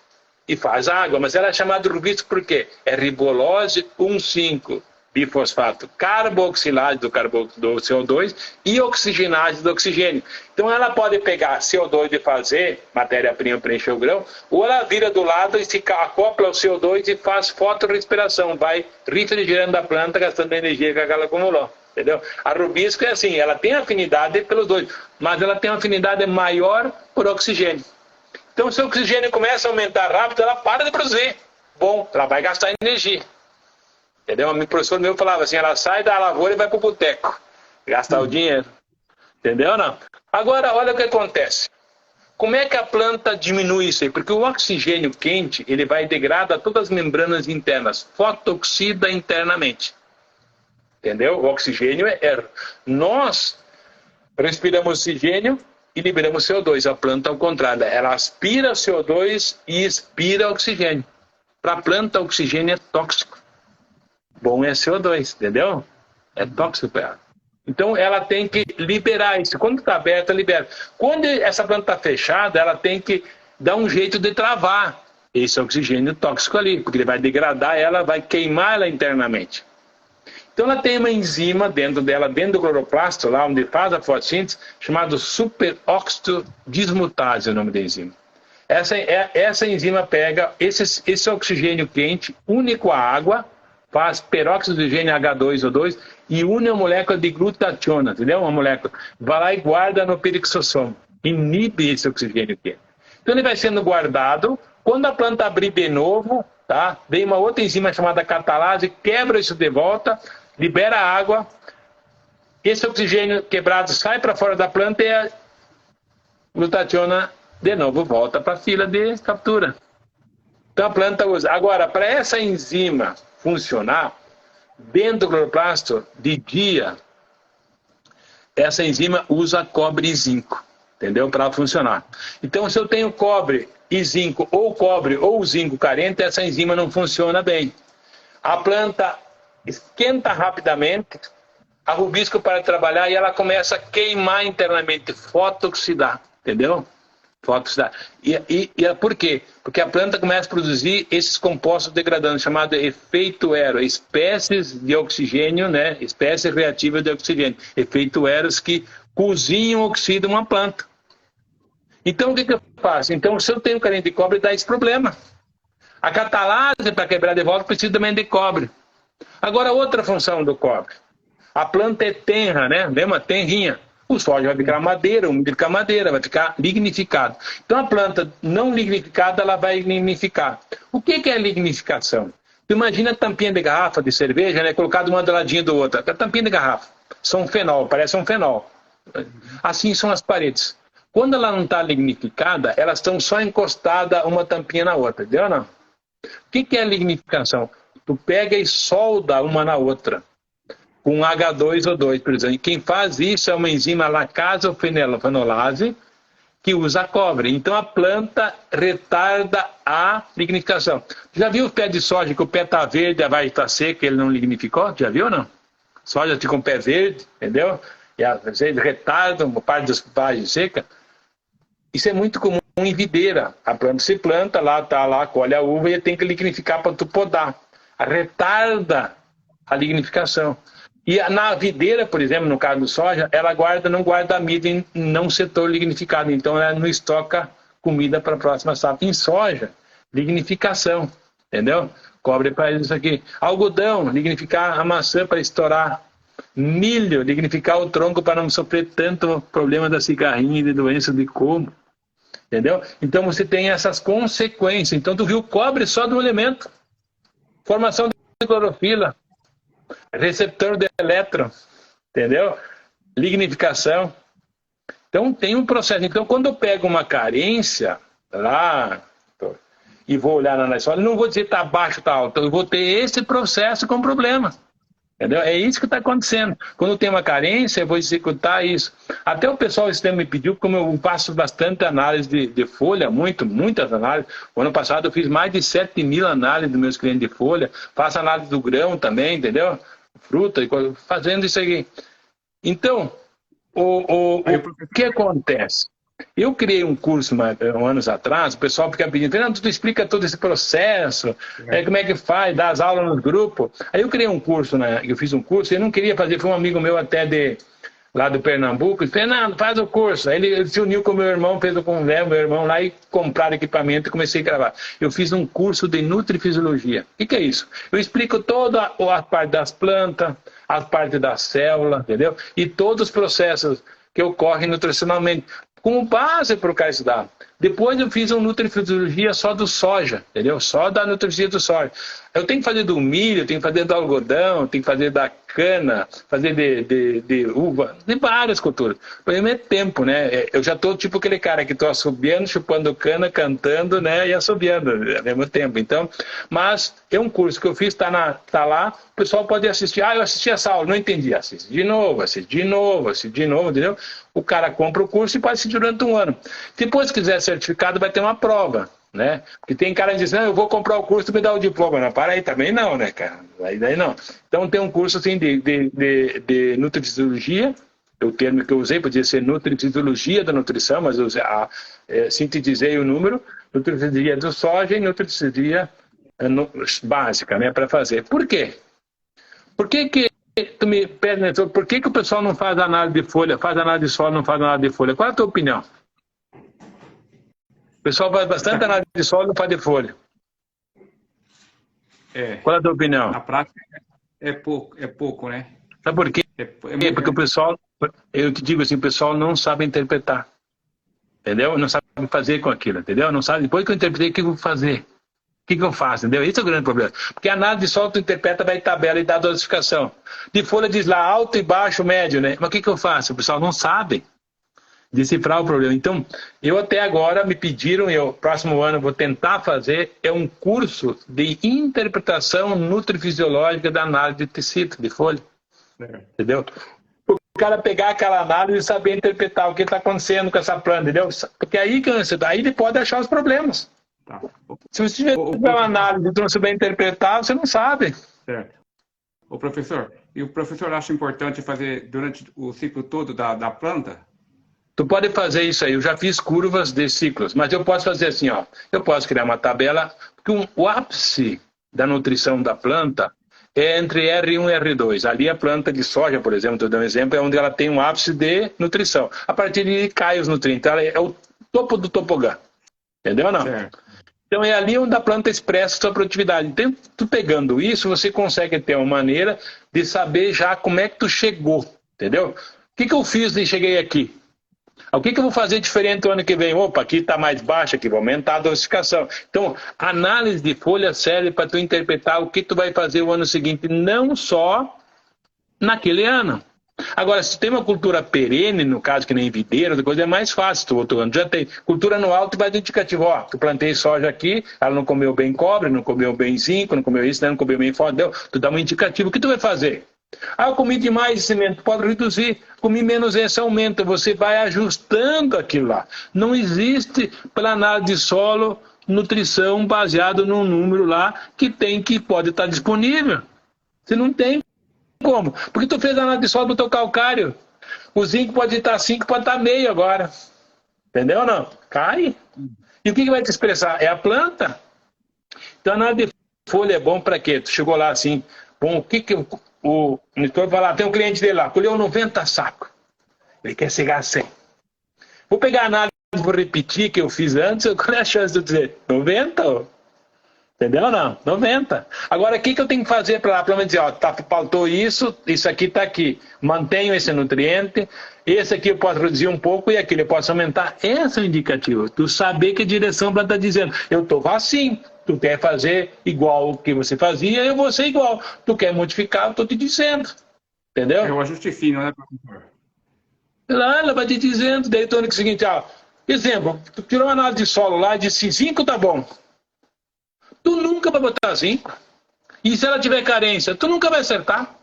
[SPEAKER 2] e faz água, mas ela é chamada rubisco por quê? É ribolose 1,5. bifosfato carboxilase do CO2 e oxigenase do oxigênio. Então ela pode pegar CO2 e fazer matéria-prima para encher o grão, ou ela vira do lado e se acopla ao CO2 e faz fotorrespiração, vai refrigerando a planta, gastando a energia que ela acumulou. Entendeu? A rubisco é assim, ela tem afinidade pelos dois, mas ela tem uma afinidade maior por oxigênio. Então se o oxigênio começa a aumentar rápido, ela para de produzir. Bom, ela vai gastar energia. Entendeu? O professor meu falava assim, ela sai da lavoura e vai para o boteco, gastar o dinheiro. Entendeu não? Agora, olha o que acontece. Como é que a planta diminui isso aí? Porque o oxigênio quente, ele vai degradar todas as membranas internas, fotoxida internamente. Entendeu? O oxigênio é... Nós respiramos oxigênio e liberamos CO2. A planta, ao contrário, ela aspira CO2 e expira oxigênio. Para a planta, o oxigênio é tóxico. Bom é CO2, entendeu? É tóxico para ela. Então, ela tem que liberar isso. Quando está aberta, libera. Quando essa planta está fechada, ela tem que dar um jeito de travar esse oxigênio tóxico ali, porque ele vai degradar ela, vai queimar ela internamente. Então, ela tem uma enzima dentro dela, dentro do cloroplasto, lá onde faz a fotossíntese, chamado superóxido dismutase, é o nome da enzima. Essa enzima pega esse oxigênio quente, une com a água, faz peróxido de oxigênio H2O2 e une a molécula de glutationa, entendeu? Uma molécula. Vai lá e guarda no perixossomo. Inibe esse oxigênio quente. Então ele vai sendo guardado. Quando a planta abrir de novo, tá? Vem uma outra enzima chamada catalase, quebra isso de volta, libera a água. Esse oxigênio quebrado sai para fora da planta e a glutationa de novo volta para a fila de captura. Então a planta usa. Agora, para essa enzima funcionar, dentro do cloroplasto, de dia, essa enzima usa cobre e zinco, entendeu? Para funcionar. Então, se eu tenho cobre e zinco, ou zinco carente, essa enzima não funciona bem. A planta esquenta rapidamente, a rubisco para trabalhar e ela começa a queimar internamente, fotoxidar, entendeu? Fotoxidar. E por quê? Porque a planta começa a produzir esses compostos degradantes, chamado efeito Eros, espécies de oxigênio, né? Espécies reativas de oxigênio, efeito Eros que cozinham, oxidam uma planta. Então, o que eu faço? Então, se eu tenho carente de cobre, dá esse problema. A catalase, para quebrar de volta, precisa também de cobre. Agora, outra função do cobre. A planta é tenra, né? Lembra? Tenrinha. O soja vai ficar madeira, o milho vai ficar madeira, vai ficar lignificado. Então, a planta não lignificada, ela vai lignificar. O que é lignificação? Imagina a tampinha de garrafa de cerveja, né? Colocada uma do ladinho do outro. A tampinha de garrafa. São fenol, parece um fenol. Assim são as paredes. Quando ela não está lignificada, elas estão só encostadas uma tampinha na outra, entendeu? Não? O que é lignificação? Tu pega e solda uma na outra, com H2O2, por exemplo. E quem faz isso é uma enzima lacase ou fenolase, que usa cobre. Então a planta retarda a lignificação. Já viu o pé de soja, que o pé está verde, a vagem está seca, ele não lignificou? Já viu ou não? Soja fica com o pé verde, entendeu? E às vezes retarda uma parte das vagens secas. Isso é muito comum em videira. A planta se planta, lá está lá, colhe a uva e tem que lignificar para tu podar. Retarda a lignificação. E na videira, por exemplo, no caso do soja, ela não guarda a milho em não setor lignificado. Então ela não estoca comida para a próxima safra. Em soja, lignificação. Entendeu? Cobre para isso aqui. Algodão, lignificar a maçã para estourar. Milho, lignificar o tronco para não sofrer tanto problema da cigarrinha e de doença de colmo. Entendeu? Então você tem essas consequências. Então tu viu cobre só do elemento. Formação de clorofila. Receptor de elétron. Entendeu? Lignificação. Então tem um processo. Então quando eu pego uma carência lá e vou olhar na análise, não vou dizer está baixo, está alto. Eu vou ter esse processo com problema. Entendeu? É isso que está acontecendo. Quando tem uma carência, eu vou executar isso. Até o pessoal esse tempo me pediu, como eu faço bastante análise de folha, muitas análises. O ano passado eu fiz mais de 7.000 análises dos meus clientes de folha. Faço análise do grão também, entendeu? Fruta, fazendo isso aqui. Então, o que acontece? Eu criei um curso anos atrás, o pessoal fica pedindo, Fernando, tu explica todo esse processo, como é que faz, dá as aulas no grupo. Aí eu criei um curso, né? Eu fiz um curso, eu não queria fazer, foi um amigo meu até lá do Pernambuco, e Fernando, faz o curso. Aí ele se uniu com o meu irmão, fez com o meu irmão lá e compraram equipamento e comecei a gravar. Eu fiz um curso de nutrifisiologia. O que é isso? Eu explico toda a parte das plantas, a parte da célula, entendeu? E todos os processos que ocorrem nutricionalmente, como base para o cara estudar. Depois eu fiz uma nutrifisiologia só do soja, entendeu? Só da nutrifisiologia do soja. Eu tenho que fazer do milho, eu tenho que fazer do algodão, tenho que fazer da cana, fazer de uva, de várias culturas. O problema é tempo, né? Eu já estou tipo aquele cara que estou assobiando, chupando cana, cantando, né? E assobiando ao mesmo tempo. Então, mas é um curso que eu fiz, tá lá, o pessoal pode assistir. Ah, eu assisti essa aula, não entendi. Assiste de novo, entendeu? O cara compra o curso e pode assistir durante um ano. Depois, se quiser certificado, vai ter uma prova, né? Porque tem cara que diz, não, eu vou comprar o curso e me dá o diploma. Não, para aí, também não, né, cara? Daí não. Então tem um curso assim de nutrifisiologia, o termo que eu usei podia ser nutrifisiologia da nutrição, mas eu sintetizei o número, nutrifisiologia do soja e nutrifisiologia básica, né, para fazer. Por quê? Por que tu me pede, por que o pessoal não faz análise de folha, faz análise de solo, não faz análise de folha? Qual é a tua opinião? O pessoal faz bastante análise de solo e não faz de folha. Qual é a tua opinião?
[SPEAKER 1] Na prática é pouco, né?
[SPEAKER 2] Sabe por quê? Porque o pessoal, eu te digo assim, o pessoal não sabe interpretar. Entendeu? Não sabe fazer com aquilo, entendeu? Não sabe, depois que eu interpretei, o que eu vou fazer? O que eu faço, entendeu? Esse é o grande problema. Porque a análise de solo tu interpreta, vai em tabela e dá dosificação. De folha diz lá alto e baixo, médio, né? Mas o que eu faço? O pessoal não sabe decifrar o problema. Então, eu até agora me pediram, próximo ano vou tentar fazer, é um curso de interpretação nutrifisiológica da análise de tecido, de folha. Entendeu? O cara pegar aquela análise e saber interpretar o que está acontecendo com essa planta, entendeu? Porque aí ele pode achar os problemas.
[SPEAKER 1] Tá.
[SPEAKER 2] Se você tiver uma análise e não souber interpretar, você não sabe.
[SPEAKER 1] Certo. O professor, e o professor acha importante fazer durante o ciclo todo da planta?
[SPEAKER 2] Tu pode fazer isso aí, eu já fiz curvas de ciclos, mas eu posso fazer assim, ó. Eu posso criar uma tabela, porque o ápice da nutrição da planta é entre R1 e R2. Ali a planta de soja, por exemplo, estou dando um exemplo, é onde ela tem um ápice de nutrição. A partir daí cai os nutrientes, então, é o topo do topogã. Entendeu ou não? Certo. Então é ali onde a planta expressa sua produtividade. Então, tu pegando isso, você consegue ter uma maneira de saber já como é que tu chegou. Entendeu? O que eu fiz e cheguei aqui? O que eu vou fazer diferente no ano que vem? Opa, aqui está mais baixa, aqui vou aumentar a dosificação. Então, a análise de folha serve para tu interpretar o que tu vai fazer o ano seguinte, não só naquele ano. Agora, se tu tem uma cultura perene, no caso que nem videira, coisa é mais fácil. Tu já tem cultura anual, tu vai do indicativo. Ó, tu plantei soja aqui, ela não comeu bem cobre, não comeu bem zinco, não comeu isso, não comeu bem fósforo. Tu dá um indicativo. O que tu vai fazer? Ah, eu comi demais esse cimento, pode reduzir. Comi menos esse, aumenta. Você vai ajustando aquilo lá. Não existe para análise de solo nutrição baseado num número lá que pode estar disponível. Você não tem como. Porque tu fez a análise de solo do teu calcário. O zinco pode estar 5, pode estar meio agora. Entendeu ou não? Cai. E o que vai te expressar? É a planta. Então a análise de folha é bom para quê? Tu chegou lá assim, bom, o que o monitor vai lá, tem um cliente dele lá, colheu 90 sacos. Ele quer chegar a 100. Vou pegar a análise, vou repetir que eu fiz antes, qual é a chance de eu dizer? 90? Entendeu ou não? 90. Agora, o que eu tenho que fazer para lá? Para dizer, ó, faltou isso aqui está aqui. Mantenho esse nutriente, esse aqui eu posso reduzir um pouco e aquele eu posso aumentar. Esse é o indicativo. Tu saber que direção para estar dizendo. Eu estou assim. Tu quer fazer igual o que você fazia, eu vou ser igual. Tu quer modificar, eu estou te dizendo. Entendeu?
[SPEAKER 1] É um ajuste fino, né, professor?
[SPEAKER 2] Ela vai te dizendo. Daí tu é o seguinte, ó. Exemplo, tu tirou uma análise de solo lá e disse 5 tá bom. Tu nunca vai botar zinco. E se ela tiver carência, tu nunca vai acertar.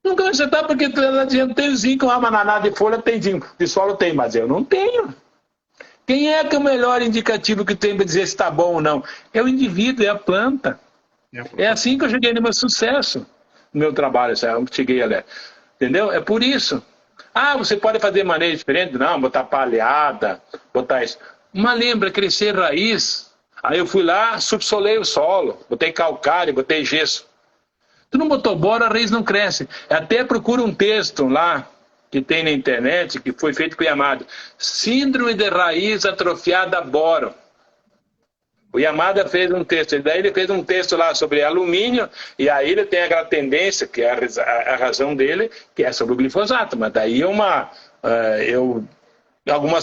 [SPEAKER 2] Nunca vai acertar porque ela dizendo tem zinco, mas na análise de folha tem zinco. De solo tem, mas eu não tenho. Quem é que é o melhor indicativo que tem para dizer se está bom ou não? É o indivíduo, é a planta. É assim que eu cheguei no meu sucesso, no meu trabalho, eu cheguei ali. Entendeu? É por isso. Ah, você pode fazer maneira diferente? Não, botar palhada, botar isso. Mas lembra, crescer raiz. Aí eu fui lá, subsolei o solo, botei calcário, botei gesso. Tu não botou boro, a raiz não cresce. Até procura um texto lá, que tem na internet, que foi feito por Yamada. Síndrome de raiz atrofiada boro. O Yamada fez um texto, daí ele fez um texto lá sobre alumínio, e aí ele tem aquela tendência, que é a razão dele, que é sobre o glifosato, mas daí algumas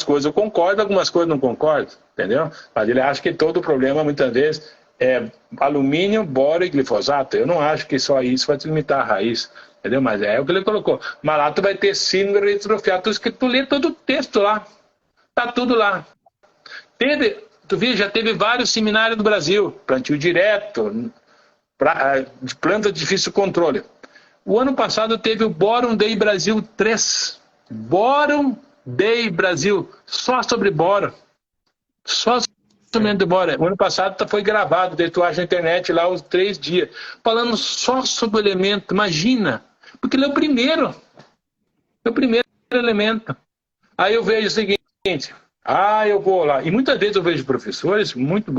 [SPEAKER 2] coisas eu concordo, algumas coisas não concordo, entendeu? Mas ele acha que todo o problema, muitas vezes, é alumínio, boro e glifosato. Eu não acho que só isso vai te limitar a raiz, entendeu? Mas é o que ele colocou. Mas lá tu vai ter síndrome de atrofiado, tu lê todo o texto lá, tá tudo lá. Tu viu, já teve vários seminários no Brasil, plantio direto, de planta de difícil controle. O ano passado teve o Boron Day Brasil 3. Boron Day Brasil, só sobre boro. Só sobre boro. O ano passado foi gravado, tu acha na internet lá os 3 dias, falando só sobre o elemento, imagina. Porque ele é o primeiro elemento. Aí eu vejo o seguinte... eu vou lá. E muitas vezes eu vejo professores muitos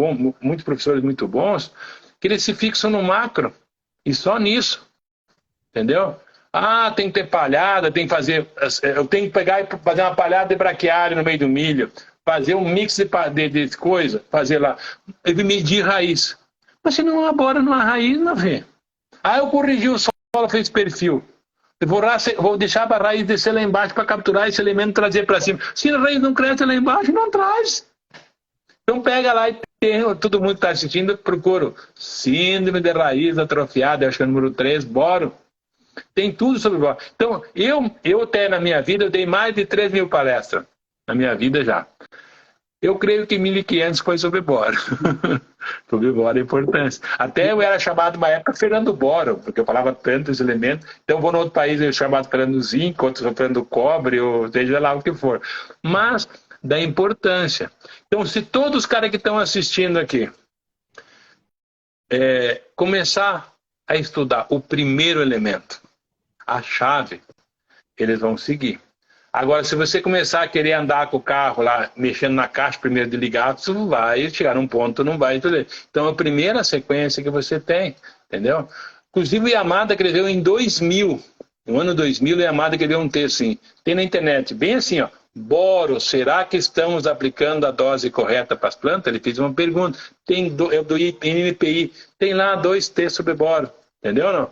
[SPEAKER 2] professores muito bons, que eles se fixam no macro e só nisso. Entendeu? Tem que ter palhada, tem que fazer. Eu tenho que pegar e fazer uma palhada de braquiária no meio do milho, fazer um mix de coisa, fazer lá, medir raiz. Mas se não abora numa raiz, não vê. Eu corrigi o solo, fez perfil. Eu vou deixar a raiz descer lá embaixo para capturar esse elemento e trazer para cima. Se a raiz não cresce lá embaixo, não traz. Então pega lá e todo mundo que está assistindo, procura síndrome de raiz atrofiada, acho que é o número 3, boro. Tem tudo sobre boro. Então, eu até na minha vida, eu dei mais de 3.000 palestras. Na minha vida já. Eu creio que 1.500 foi sobre boro. Sobre boro é importância. Até eu era chamado, uma época, Fernando Boro, porque eu falava tantos elementos. Então, eu vou no outro país, eu chamado Fernando Zinco, outros Fernando Cobre, ou seja lá o que for. Mas, da importância. Então, se todos os caras que estão assistindo aqui começar a estudar o primeiro elemento, a chave, eles vão seguir. Agora, se você começar a querer andar com o carro lá, mexendo na caixa primeiro de ligado, você vai chegar num ponto, não vai entender. Então, a primeira sequência que você tem, entendeu? Inclusive, o Yamada escreveu em 2000, no ano 2000, o Yamada escreveu um texto assim, tem na internet, bem assim, ó, boro, será que estamos aplicando a dose correta para as plantas? Ele fez uma pergunta, é do INPI, tem lá 2 textos sobre boro, entendeu ou não?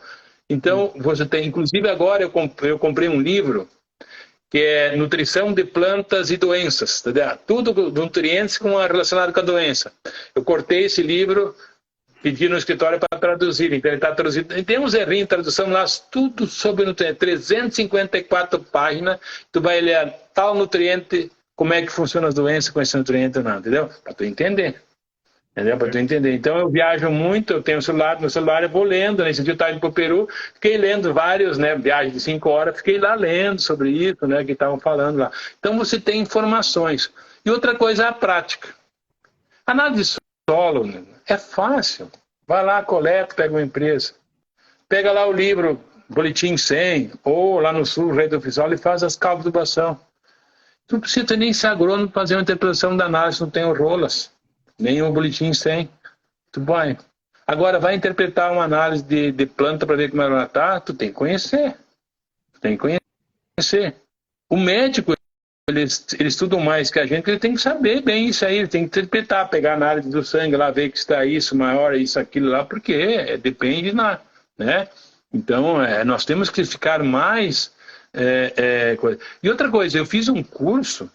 [SPEAKER 2] Então, você tem, inclusive agora eu comprei um livro, que é Nutrição de Plantas e Doenças, entendeu? Tudo nutrientes relacionado com a doença. Eu cortei esse livro, pedi no escritório para traduzir, então ele está traduzido. Tem uns errinhos de tradução lá, tudo sobre nutrientes, 354 páginas, tu vai ler tal nutriente, como é que funcionam as doenças com esse nutriente ou não, entendeu? Para tu entender. Entendeu? Para tu entender. Então eu viajo muito, eu tenho meu celular eu vou lendo. Nesse dia eu estava indo para o Peru, fiquei lendo vários, né, viagens de 5 horas, fiquei lá lendo sobre isso, né, que estavam falando lá. Então você tem informações. E outra coisa é a prática. Análise de solo, né, é fácil. Vai lá, coleta, pega uma empresa. Pega lá o livro Boletim 100, ou lá no Sul, Rede Oficial, e faz as cálculos de tubação. Tu não precisa nem ser agrônomo para fazer uma interpretação da análise, não tem o rolas. Nem o boletim 100. Tu vai. Agora, vai interpretar uma análise de planta para ver como ela está, tu tem que conhecer. O médico, ele estuda mais que a gente, ele tem que saber bem isso aí, ele tem que interpretar, pegar a análise do sangue lá, ver que está isso, maior, isso, aquilo lá, porque depende, né? Então, nós temos que ficar mais... E outra coisa, eu fiz um curso...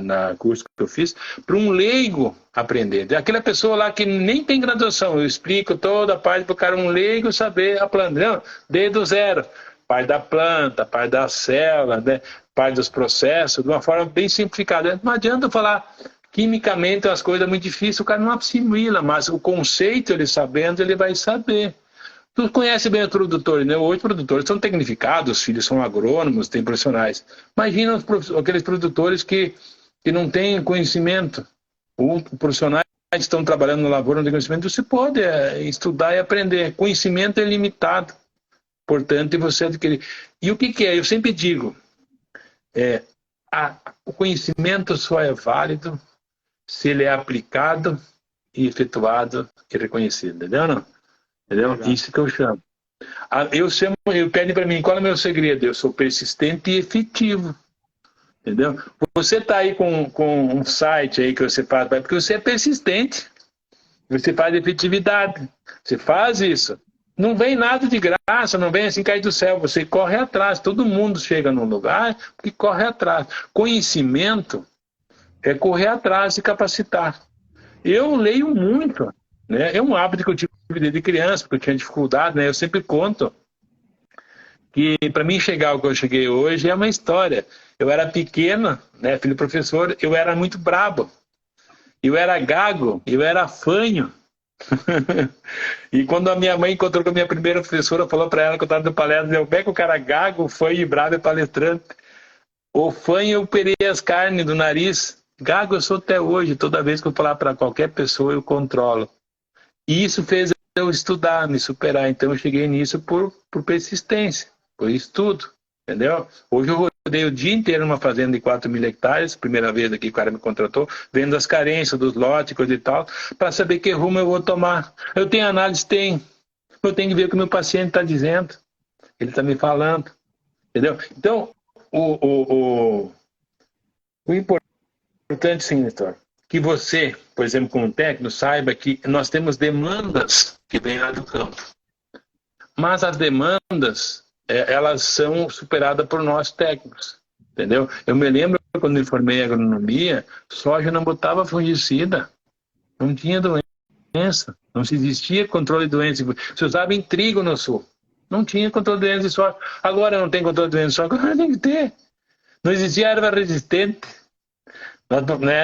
[SPEAKER 2] Na curso que eu fiz, para um leigo aprender. Aquela pessoa lá que nem tem graduação, eu explico toda a parte para o cara, um leigo, saber a planta, não, desde o zero. Parte da planta, parte da célula, né? Parte dos processos, de uma forma bem simplificada. Não adianta eu falar quimicamente as coisas muito difíceis, o cara não assimila, mas o conceito, ele sabendo, ele vai saber. Tu conhece bem os produtores, né? Hoje os produtores são tecnificados, os filhos são agrônomos, têm profissionais. Imagina aqueles produtores que não têm conhecimento. Os profissionais que estão trabalhando na lavoura, não têm conhecimento. Você pode estudar e aprender. Conhecimento é limitado. Portanto, você adquirir. E o que é? Eu sempre digo, o conhecimento só é válido se ele é aplicado e efetuado e reconhecido, entendeu? Não? Entendeu?
[SPEAKER 1] Legal.
[SPEAKER 2] Isso que eu chamo. Eu pede para mim, qual é o meu segredo? Eu sou persistente e efetivo. Entendeu? Você está aí com um site aí que você faz, porque você é persistente. Você faz efetividade. Você faz isso. Não vem nada de graça, não vem assim cair do céu. Você corre atrás. Todo mundo chega num lugar que corre atrás. Conhecimento é correr atrás e capacitar. Eu leio muito, né? É um hábito que eu tive desde criança, porque eu tinha dificuldade, né? Eu sempre conto que para mim chegar ao que eu cheguei hoje é uma história. Eu era pequeno, né, filho do professor, eu era muito brabo. Eu era gago, eu era fanho. E quando a minha mãe encontrou com a minha primeira professora, falou para ela que eu estava dando palestra, eu pego o cara gago, fanho e brabo é palestrante. O fanho eu operei as carnes do nariz. Gago eu sou até hoje, toda vez que eu falar para qualquer pessoa eu controlo. E isso fez eu estudar, me superar. Então eu cheguei nisso por persistência, por estudo, entendeu? Hoje eu rodei o dia inteiro numa fazenda de 4.000 hectares, primeira vez aqui que o cara me contratou, vendo as carências dos lotes, coisa e tal, para saber que rumo eu vou tomar. Eu tenho análise? Tenho. Eu tenho que ver o que o meu paciente está dizendo. Ele está me falando, entendeu? Então, o importante, sim, Nestor, que você, por exemplo, como técnico, saiba que nós temos demandas que vêm lá do campo. Mas as demandas, elas são superadas por nós técnicos, entendeu? Eu me lembro quando me formei em agronomia, soja não botava fungicida, não tinha doença, não se existia controle de doença. Se usava em trigo no sul, não tinha controle de doença de soja. Agora não tem controle de doença de soja, agora tem que ter. Não existia erva resistente.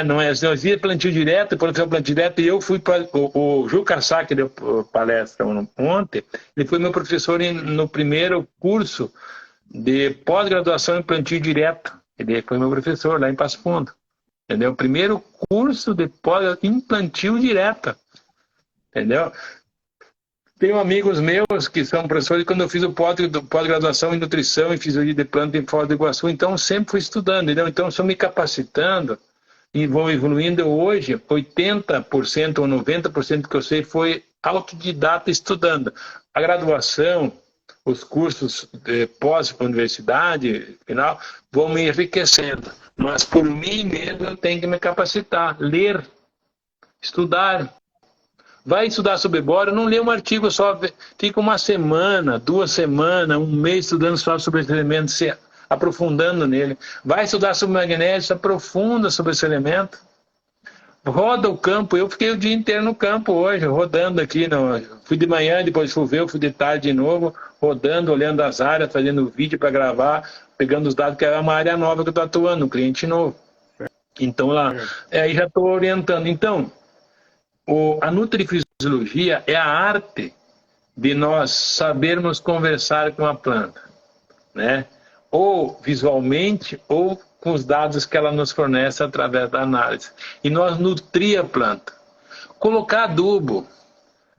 [SPEAKER 2] Não existia plantio direto, plantio direto, e eu fui para o Juca Sá, que deu palestra ontem, ele foi meu professor no primeiro curso de pós-graduação em plantio direto. Ele foi meu professor lá em Passo Fundo. Entendeu? Primeiro curso de em plantio direto. Entendeu? Tenho amigos meus que são professores quando eu fiz o pós-graduação em nutrição e fisiologia de planta em Foz do Iguaçu, então sempre fui estudando, entendeu? Então estou me capacitando e vou evoluindo. Hoje, 80% ou 90% que eu sei foi autodidata estudando. A graduação, os cursos pós-universidade, final, vão me enriquecendo. Mas por mim mesmo eu tenho que me capacitar, ler, estudar. Vai estudar sobre boro, não lê um artigo só, fica uma semana, 2 semanas, um mês estudando só sobre esse elemento, se aprofundando nele. Vai estudar sobre magnésio, se aprofunda sobre esse elemento. Roda o campo, eu fiquei o dia inteiro no campo hoje, rodando aqui. Fui de manhã, depois choveu, fui de tarde de novo, rodando, olhando as áreas, fazendo vídeo para gravar, pegando os dados, que é uma área nova que eu estou atuando, um cliente novo. Então lá, aí já estou orientando. Então, a nutrifisiologia é a arte de nós sabermos conversar com a planta, né? Ou visualmente, ou com os dados que ela nos fornece através da análise. E nós nutrir a planta. Colocar adubo,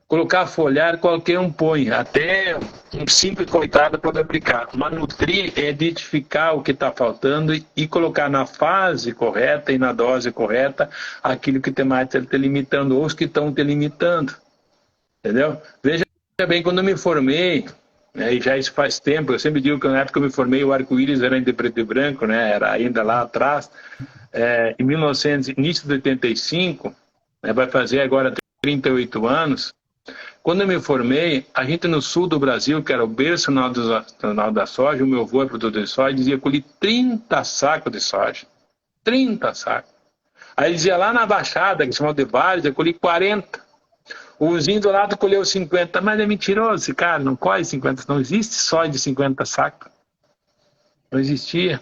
[SPEAKER 2] colocar foliar, qualquer um põe. Até um simples coitado pode aplicar. Mas nutrir é identificar o que está faltando e colocar na fase correta e na dose correta aquilo que tem mais te limitando, ou os que estão te limitando. Entendeu? Veja bem, quando eu me formei, né, e já isso faz tempo, eu sempre digo que na época que eu me formei, o arco-íris era ainda preto e branco, né, era ainda lá atrás, em 1900, início de 85, né, vai fazer agora 38 anos, quando eu me formei, a gente no sul do Brasil, que era o berço nacional da soja, o meu avô é produtor de soja, dizia que eu colhi 30 sacos de soja. 30 sacos. Aí dizia lá na Baixada, que se chama de Vários, eu colhi 40. O vizinho do lado colheu 50. Mas é mentiroso esse cara, não colhe 50. Não existe soja de 50 sacos. Não existia.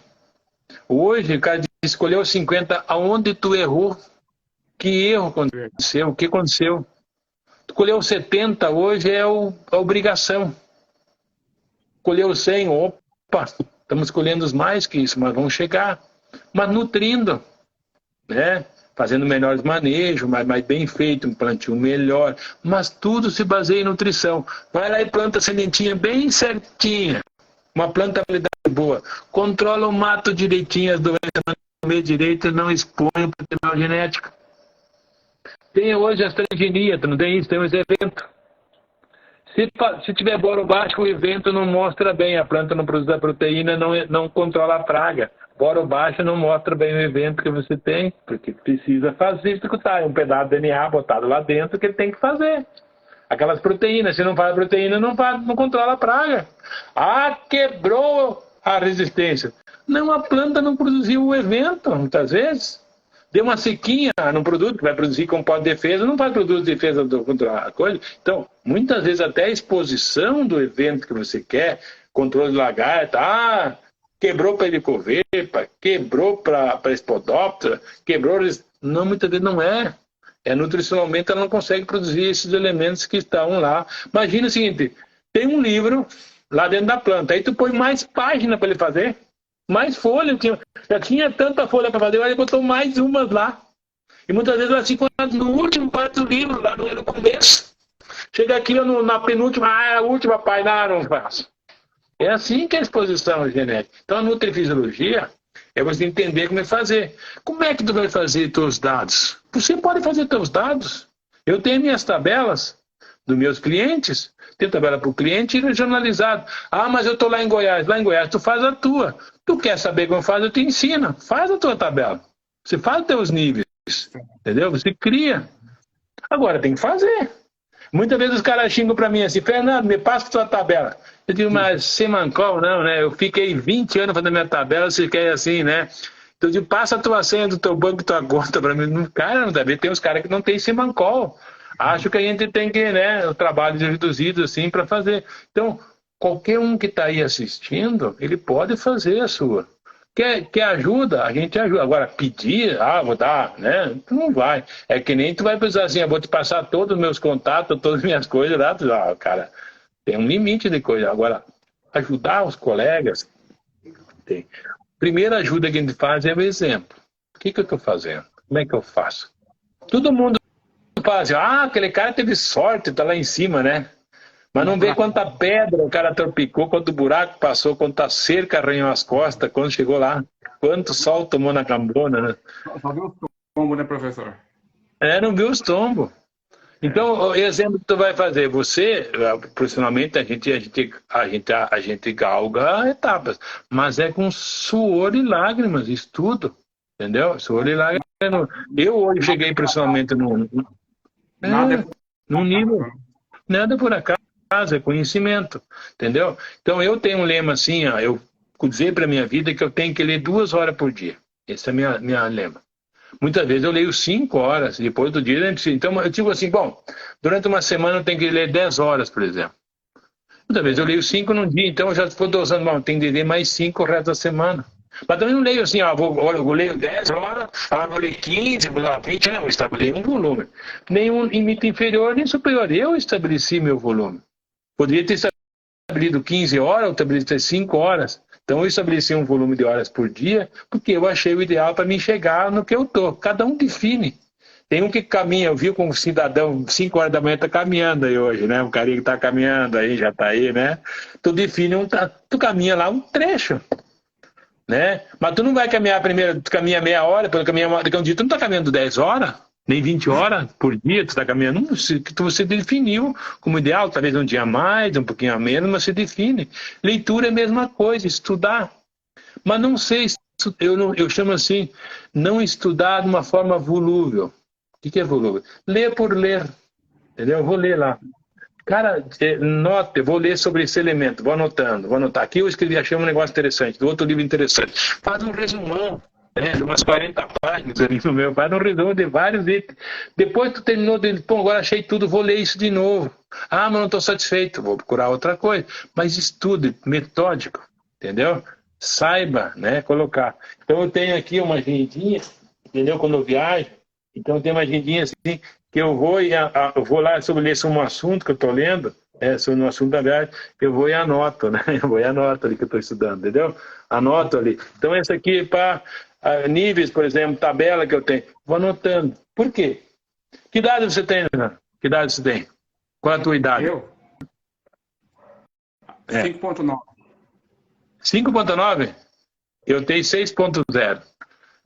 [SPEAKER 2] Hoje, o cara disse, colheu 50. Aonde tu errou? Que erro aconteceu? O que aconteceu? Tu colheu 70, hoje é a obrigação. Colheu 100, opa, estamos colhendo mais que isso, mas vamos chegar. Mas nutrindo, né? Fazendo melhores manejos, mais bem feito, um plantio melhor. Mas tudo se baseia em nutrição. Vai lá e planta a sementinha bem certinha. Uma plantabilidade boa. Controla o mato direitinho, as doenças no meio direito, não expõe o material genético. Tem hoje as transgenias, não tem isso? Tem uns eventos. Se tiver boro baixo, o evento não mostra bem, a planta não produz a proteína, não controla a praga. Boro baixo não mostra bem o evento que você tem, porque precisa fazer, executar. É um pedaço de DNA botado lá dentro que ele tem que fazer. Aquelas proteínas, se não faz a proteína, não controla a praga. Ah, quebrou a resistência. Não, a planta não produziu o evento, muitas vezes. Deu uma sequinha no produto que vai produzir composto de defesa, não faz produto de defesa contra a coisa. Então, muitas vezes até a exposição do evento que você quer, controle de lagarta, quebrou para helicoverpa, quebrou para espodóptera, quebrou... Não, muitas vezes não é. Nutricionalmente ela não consegue produzir esses elementos que estão lá. Imagina o seguinte, tem um livro lá dentro da planta, aí tu põe mais página para ele fazer, mais folha, já tinha tanta folha para fazer, ele botou mais umas lá. E muitas vezes assim, no último parte do livro, lá no começo, chega aqui na penúltima, a última página, não faço. É assim que é a exposição genética. Então a nutrifisiologia é você entender como é fazer. Como é que tu vai fazer teus dados? Você pode fazer teus dados. Eu tenho minhas tabelas dos meus clientes. Tenho tabela para o cliente e regionalizado. Ah, mas eu estou lá em Goiás. Lá em Goiás tu faz a tua. Tu quer saber como faz, eu te ensino. Faz a tua tabela. Você faz os teus níveis. Entendeu? Você cria. Agora tem que fazer. Muitas vezes os caras xingam para mim assim, Fernando, me passa a tua tabela. Eu digo, mas sem mancol, não, né? Eu fiquei 20 anos fazendo minha tabela, você quer assim, né? Então eu digo, passa a tua senha do teu banco e tua conta para mim. Cara, não deve. Tem uns caras que não tem sem mancol. Acho que a gente tem que, né, o trabalho reduzido assim para fazer. Então, qualquer um que está aí assistindo, ele pode fazer a sua. Quer ajuda? A gente ajuda. Agora, pedir, vou dar, né? Tu não vai. É que nem tu vai precisar assim, eu vou te passar todos os meus contatos, todas as minhas coisas lá. Cara, tem um limite de coisa. Agora, ajudar os colegas, tem. Primeira ajuda que a gente faz é o exemplo. O que eu estou fazendo? Como é que eu faço? Todo mundo fala assim, aquele cara teve sorte, tá lá em cima, né? Mas não vê quanta pedra o cara tropicou, quanto buraco passou, quanta cerca arranhou as costas quando chegou lá. Quanto sol tomou na cambona, né?
[SPEAKER 1] Só viu os tombos, né, professor?
[SPEAKER 2] Não viu os tombos. Então, o exemplo que tu vai fazer, você, profissionalmente, a gente galga etapas, mas é com suor e lágrimas, estudo, entendeu? Suor e lágrimas. Eu hoje cheguei profissionalmente num nível, nada por acaso, é conhecimento, entendeu? Então, eu tenho um lema assim, eu dizer para minha vida que eu tenho que ler 2 horas por dia. Esse é minha lema. Muitas vezes eu leio 5 horas, depois do dia... Então, eu digo assim, bom, durante uma semana eu tenho que ler 10 horas, por exemplo. Muitas vezes eu leio 5 num dia, então eu já estou dosando, bom, tenho que ler mais 5 o resto da semana. Mas também não leio assim, vou ler 10 horas, vou ler 15, vou ler 20, não, eu estabeleci um volume. Nenhum limite inferior nem superior, eu estabeleci meu volume. Poderia ter estabelecido 15 horas, ou estabelecido 5 horas. Então eu estabeleci um volume de horas por dia, porque eu achei o ideal para me chegar no que eu estou. Cada um define. Tem um que caminha, eu vi como um cidadão, 5 horas da manhã está caminhando aí hoje, né? Um carinha que está caminhando aí, já está aí, né? Tu define, tu caminha lá um trecho, né? Mas tu não vai caminhar primeiro, tu caminha meia hora, depois caminha daqui a um dia, tu não está caminhando 10 horas, nem 20 horas por dia, tu está caminhando, você definiu como ideal, talvez um dia a mais, um pouquinho a menos, mas você define. Leitura é a mesma coisa, estudar. Mas não sei, eu chamo assim, não estudar de uma forma volúvel. O que é volúvel? Ler por ler, entendeu? Eu vou ler lá. Cara, nota, eu vou ler sobre esse elemento, vou anotar. Aqui eu escrevi, achei um negócio interessante, do outro livro interessante. Faz um resumão, de umas 40 páginas ali no meu, faz um resumo de vários itens. Depois tu terminou dele, agora achei tudo, vou ler isso de novo. Mas não estou satisfeito, vou procurar outra coisa. Mas estude, metódico, entendeu? Saiba, né, colocar. Então eu tenho aqui uma agendinha, entendeu? Quando eu viajo, então eu tenho uma agendinha assim, que eu vou lá sobre esse um assunto que eu estou lendo, sobre um assunto da viagem, eu vou e anoto, né? Eu vou e anoto ali que eu estou estudando, entendeu? Anoto ali. Então essa aqui para níveis, por exemplo, tabela que eu tenho, vou anotando. Por quê? Que idade você tem, Renan? Que idade você tem? Qual é a tua idade?
[SPEAKER 1] Eu? 5.9.
[SPEAKER 2] 5,9? Eu tenho 6,0.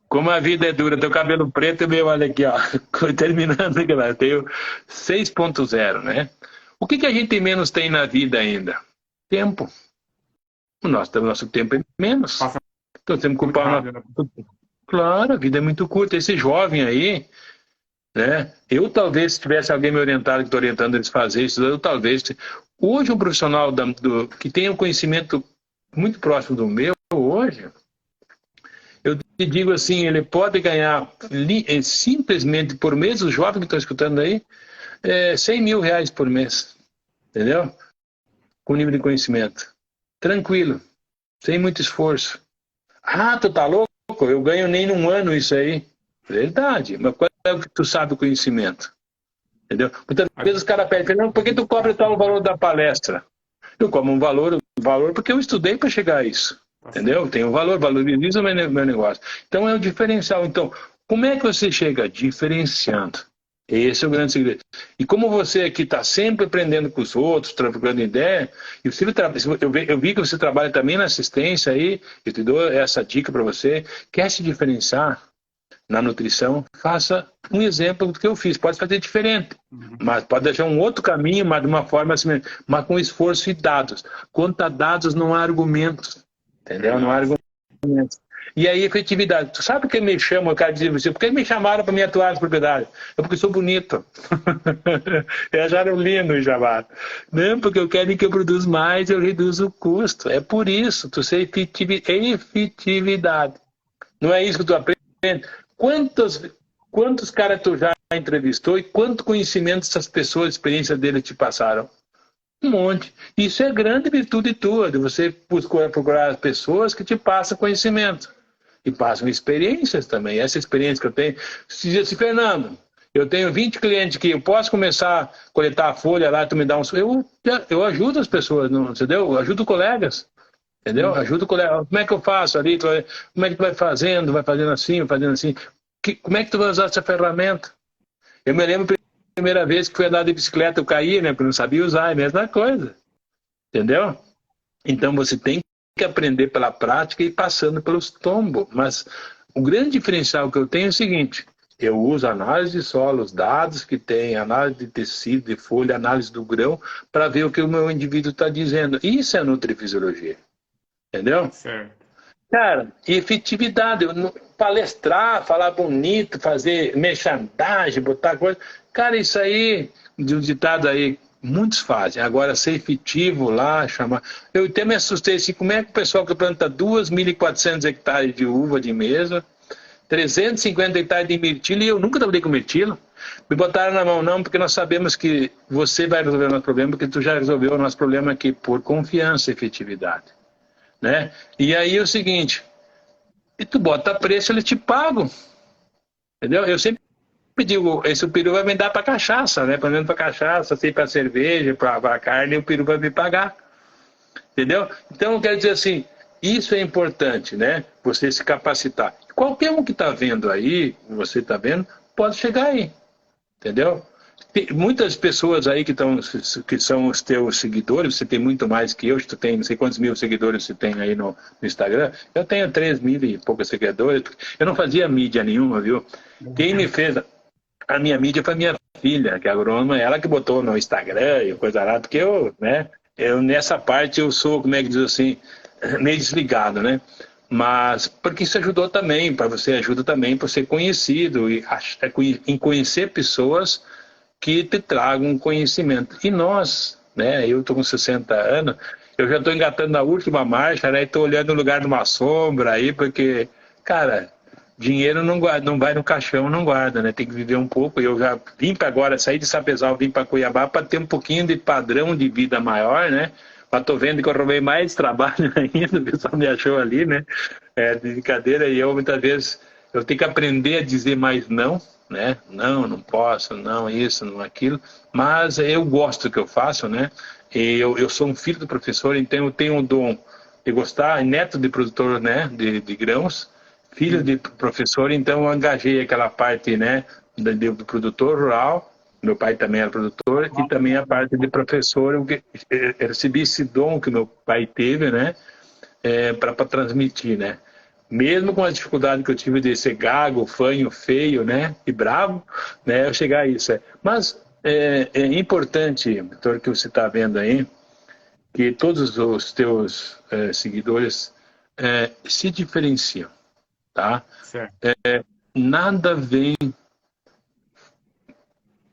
[SPEAKER 2] Como a vida é dura, teu cabelo preto, meu, olha aqui, ó. Terminando aqui, eu tenho 6,0, né? O que a gente menos tem na vida ainda? Tempo. O nosso tempo é menos.
[SPEAKER 1] Passa
[SPEAKER 2] Então temos que
[SPEAKER 1] muito
[SPEAKER 2] ocupar o
[SPEAKER 1] rápido, né?
[SPEAKER 2] nosso... Claro, a vida é muito curta. Esse jovem aí, né? Eu talvez, se tivesse alguém me orientado, que estou orientando eles a fazer isso, eu talvez... Hoje um profissional que tem um conhecimento muito próximo do meu, hoje, eu te digo assim, ele pode ganhar simplesmente por mês, os jovens que estão escutando aí, 100 mil reais por mês, entendeu? Com nível de conhecimento. Tranquilo, sem muito esforço. Ah, tu tá louco? Eu ganho nem num ano isso aí. Verdade, mas qual é o que tu sabe o conhecimento? Entendeu? Muitas vezes os caras pedem, não, por que tu cobra tal valor da palestra? Eu cobro um valor porque eu estudei para chegar a isso. Entendeu? Tem um valor, valoriza o meu negócio. Então é o diferencial. Então, como é que você chega? Diferenciando. Esse é o grande segredo. E como você aqui está sempre aprendendo com os outros, trocando ideia, e você, eu vi que você trabalha também na assistência aí, eu te dou essa dica para você, quer se diferenciar na nutrição, faça um exemplo do que eu fiz. Pode fazer diferente, mas pode deixar um outro caminho, mas de uma forma assim, mas com esforço e dados. Quanto a dados, não há argumentos. Entendeu? Não há argumentos. E aí, efetividade. Tu sabe por que me chamam, o cara dizia assim, por que me chamaram para me atuar nas propriedades? É porque eu sou bonito. Eles acharam lindo o chamado. Não, porque eu quero que eu produza mais, eu reduzo o custo. É por isso, tu ser efetividade. Não é isso que tu aprende? Quantos caras tu já entrevistou e quanto conhecimento essas pessoas, a experiência deles te passaram? Um monte. Isso é grande virtude tua, de você procurar as pessoas que te passam conhecimento. E passam experiências também. Essa experiência que eu tenho. Se diz assim, Fernando, eu tenho 20 clientes que eu posso começar a coletar a folha lá, tu me dá um... Eu ajudo as pessoas, não, entendeu? Eu ajudo colegas. Entendeu? Ajudo o colega. Como é que eu faço ali? Como é que tu vai fazendo assim, vai fazendo assim? Como é que tu vai usar essa ferramenta? Eu me lembro a primeira vez que fui andar de bicicleta, eu caí, né? Porque eu não sabia usar, é a mesma coisa. Entendeu? Então você tem que aprender pela prática e passando pelos tombos. Mas o grande diferencial que eu tenho é o seguinte: eu uso análise de solo, os dados que tem, análise de tecido, de folha, análise do grão, para ver o que o meu indivíduo está dizendo. Isso é nutrifisiologia. Entendeu?
[SPEAKER 1] Certo.
[SPEAKER 2] Cara, efetividade, palestrar, falar bonito, fazer merchandising, botar coisa. Cara, isso aí, de um ditado aí, muitos fazem. Agora, ser efetivo lá, chamar. Eu até me assustei assim, como é que o pessoal que planta 2.400 hectares de uva de mesa, 350 hectares de mirtilo, e eu nunca trabalhei com mirtilo, me botaram na mão, não, porque nós sabemos que você vai resolver o nosso problema, porque tu já resolveu o nosso problema aqui por confiança e efetividade. Né? E aí é o seguinte, e tu bota preço, eles te pagam. Entendeu? Eu sempre digo, esse peru vai me dar para cachaça, né? Por exemplo, para cachaça, assim, para cerveja, para carne, o peru vai me pagar. Entendeu? Então, quero dizer assim, isso é importante, né? Você se capacitar. Qualquer um que está vendo aí, você está vendo, pode chegar aí. Entendeu? Tem muitas pessoas aí que são os teus seguidores, você tem muito mais que eu, tu tem não sei quantos mil seguidores você tem aí no Instagram, eu tenho 3 mil e poucos seguidores, eu não fazia mídia nenhuma, viu? Quem me fez a minha mídia foi minha filha, que é agrônoma, ela que botou no Instagram e coisa lá, porque eu nessa parte eu sou, como é que diz assim, meio desligado, né? Mas porque isso ajudou também, para você ajuda também para ser conhecido e em conhecer pessoas que te tragam conhecimento. E nós, né, eu estou com 60 anos, eu já estou engatando na última marcha, né, estou olhando no lugar de uma sombra aí, porque, cara, dinheiro não vai no caixão, não guarda, né, tem que viver um pouco. Eu já vim para agora, saí de Sapezal, vim para Cuiabá para ter um pouquinho de padrão de vida maior, né, mas estou vendo que eu arrumei mais trabalho ainda, o pessoal me achou ali, né, de brincadeira, e eu muitas vezes, eu tenho que aprender a dizer mais não, né? Não posso, não isso, não aquilo, mas eu gosto do que eu faço, né? E eu sou um filho do professor, então eu tenho o dom de gostar, neto de produtor, né? De grãos, filho de professor, então eu engajei aquela parte, né? Do produtor rural, meu pai também era produtor, e também a parte de professor, eu recebi esse dom que meu pai teve, né? para transmitir, né? Mesmo com a dificuldade que eu tive de ser gago, fanho, feio, né? E bravo, né? Eu chegar a isso. Mas é importante, Vitor, que você está vendo aí, que todos os teus seguidores se diferenciam, tá?
[SPEAKER 1] Certo.
[SPEAKER 2] Nada vem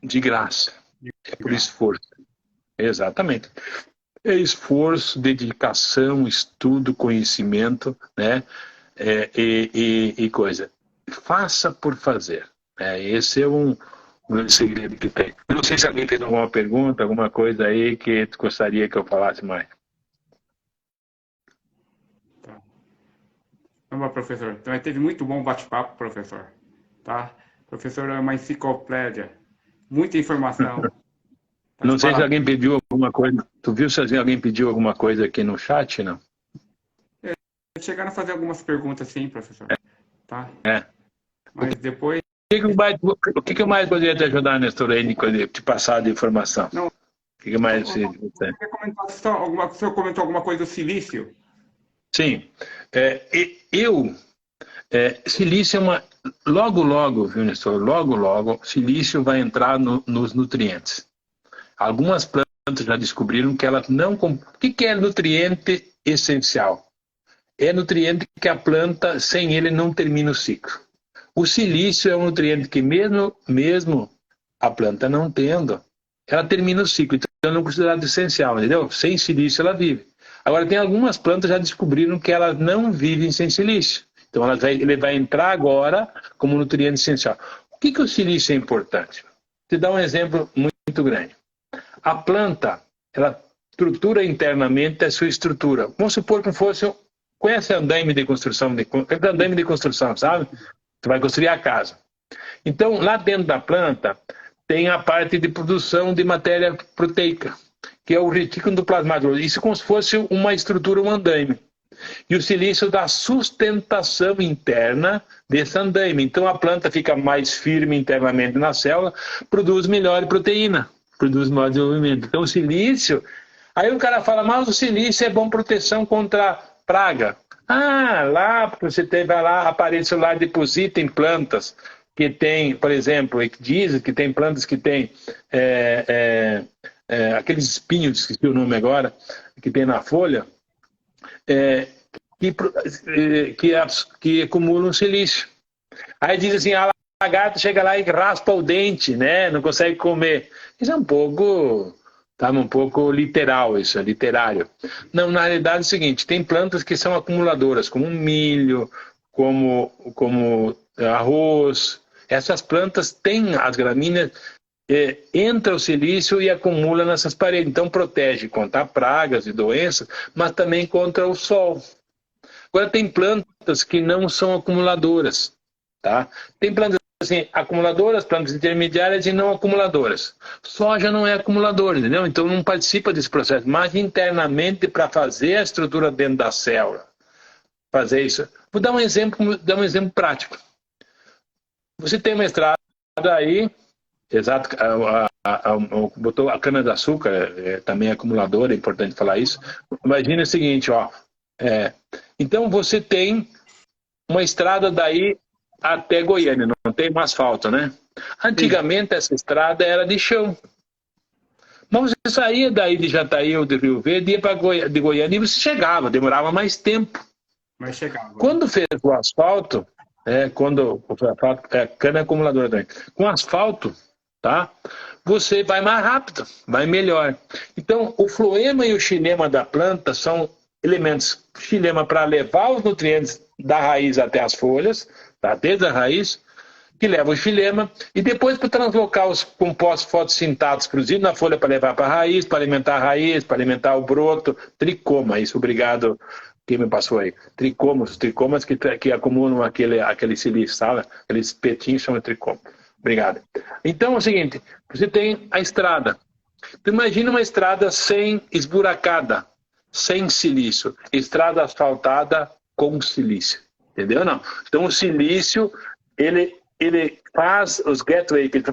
[SPEAKER 2] de graça, é por
[SPEAKER 1] Legal.
[SPEAKER 2] esforço. Exatamente. É esforço, dedicação, estudo, conhecimento, né? E coisa. Faça por fazer. Esse é um segredo que tem. Eu não sei se alguém fez alguma pergunta, alguma coisa aí que tu gostaria que eu falasse mais.
[SPEAKER 1] Tá. Então, bom, professor. Então, teve muito bom bate-papo, professor. Tá? Professor é uma enciclopédia. Muita informação. Tá de
[SPEAKER 2] Não sei se
[SPEAKER 1] parabéns.
[SPEAKER 2] alguém pediu alguma coisa. Tu viu se alguém pediu alguma coisa aqui no chat, não?
[SPEAKER 1] Chegaram a fazer algumas perguntas, sim, professor. Tá?
[SPEAKER 2] É.
[SPEAKER 1] Mas depois.
[SPEAKER 2] O que eu mais poderia te ajudar, Nestor, aí, de te passar de informação?
[SPEAKER 1] Não,
[SPEAKER 2] O que mais
[SPEAKER 1] eu
[SPEAKER 2] você...
[SPEAKER 1] queria comentar só alguma. O senhor comentou alguma coisa do silício?
[SPEAKER 2] Sim. Silício é uma... Logo, logo, viu, Nestor? Logo, logo, silício vai entrar nos nutrientes. Algumas plantas já descobriram que elas não... O que é nutriente essencial? É nutriente que a planta, sem ele, não termina o ciclo. O silício é um nutriente que mesmo a planta não tendo, ela termina o ciclo. Então não é considerado essencial, entendeu? Sem silício ela vive. Agora tem algumas plantas que já descobriram que elas não vivem sem silício. Então ele vai entrar agora como nutriente essencial. O que o silício é importante? Vou te dar um exemplo muito grande. A planta, ela estrutura internamente a sua estrutura. Vamos supor que fosse... Conhece andaime de construção? Andaime de construção, sabe? Você vai construir a casa. Então, lá dentro da planta, tem a parte de produção de matéria proteica, que é o retículo do plasmático. Isso como se fosse uma estrutura, um andaime. E o silício dá sustentação interna desse andaime. Então, a planta fica mais firme internamente na célula, produz melhor proteína, produz maior desenvolvimento. Então, o silício... Aí o cara fala, mas o silício é bom proteção contra praga. Lá, porque você vai lá, aparelho celular deposita em plantas que tem, por exemplo, que dizem que tem plantas que tem aqueles espinhos, esqueci o nome agora, que tem na folha, que acumulam silício. Aí diz assim, a lagarta chega lá e raspa o dente, né? Não consegue comer. Isso é um pouco literal, isso é literário. Não, na realidade é o seguinte, tem plantas que são acumuladoras, como milho, como arroz. Essas plantas têm as gramíneas, entra o silício e acumula nessas paredes. Então protege contra pragas e doenças, mas também contra o sol. Agora tem plantas que não são acumuladoras, tá? Tem plantas assim, acumuladoras, plantas intermediárias e não acumuladoras. Soja não é acumulador, entendeu? Então não participa desse processo, mas internamente para fazer a estrutura dentro da célula. Fazer isso. Vou dar um exemplo prático. Você tem uma estrada aí, exato, botou a cana-de-açúcar, também é acumuladora, é importante falar isso. Imagina o seguinte, ó. Então você tem uma estrada daí até Goiânia, não tem um asfalto, né? Antigamente essa estrada era de chão. Mas você saía daí de Jataí ou de Rio Verde, ia para de Goiânia e você chegava, demorava mais tempo.
[SPEAKER 1] Mas chegava.
[SPEAKER 2] Quando fez o asfalto, cana acumuladora também, com asfalto, tá? Você vai mais rápido, vai melhor. Então, o floema e o xilema da planta são elementos xilema para levar os nutrientes da raiz até as folhas, tá? Desde a raiz, que leva o xilema, e depois para translocar os compostos fotossintáticos produzidos na folha para levar para a raiz, para alimentar a raiz, para alimentar o broto, tricoma, isso, obrigado, quem me passou aí, tricomas que acumulam aquele silício, sabe? Aqueles petinhos chamam de tricoma. Obrigado. Então é o seguinte, você tem a estrada. Então, imagina uma estrada esburacada, sem silício, estrada asfaltada com silício, entendeu? Não. Então o silício, ele faz os gateways, ele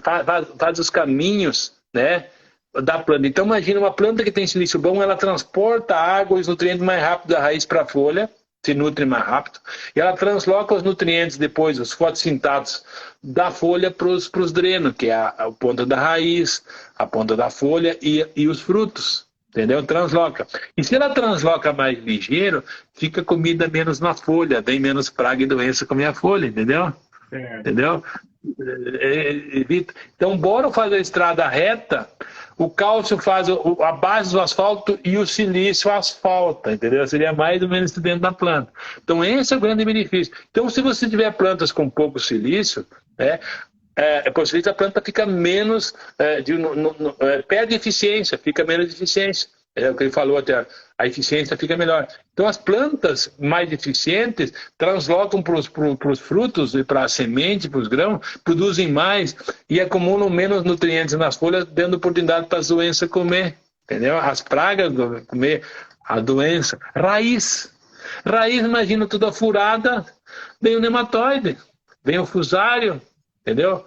[SPEAKER 2] faz os caminhos, né, da planta. Então imagina uma planta que tem silício bom, ela transporta a água e os nutrientes mais rápido da raiz para a folha, se nutre mais rápido, e ela transloca os nutrientes depois, os fotossintatos da folha para os drenos, que é a ponta da raiz, a ponta da folha e os frutos. Entendeu? Transloca. E se ela transloca mais ligeiro, fica comida menos na folha, tem menos praga e doença comer a folha, entendeu? Entendeu? Então, bora fazer a estrada reta, o cálcio faz a base do asfalto e o silício asfalta, entendeu? Seria mais ou menos isso dentro da planta. Então, esse é o grande benefício. Então, se você tiver plantas com pouco silício, possivelmente a planta fica menos, perde eficiência, fica menos eficiência. É o que ele falou até, a eficiência fica melhor. Então as plantas mais eficientes translocam para os frutos e para a semente, para os grãos, produzem mais e acumulam menos nutrientes nas folhas, dando oportunidade para as doenças comer. Entendeu? As pragas comer a doença. Raiz, imagina toda furada, vem o nematóide, vem o fusário, entendeu?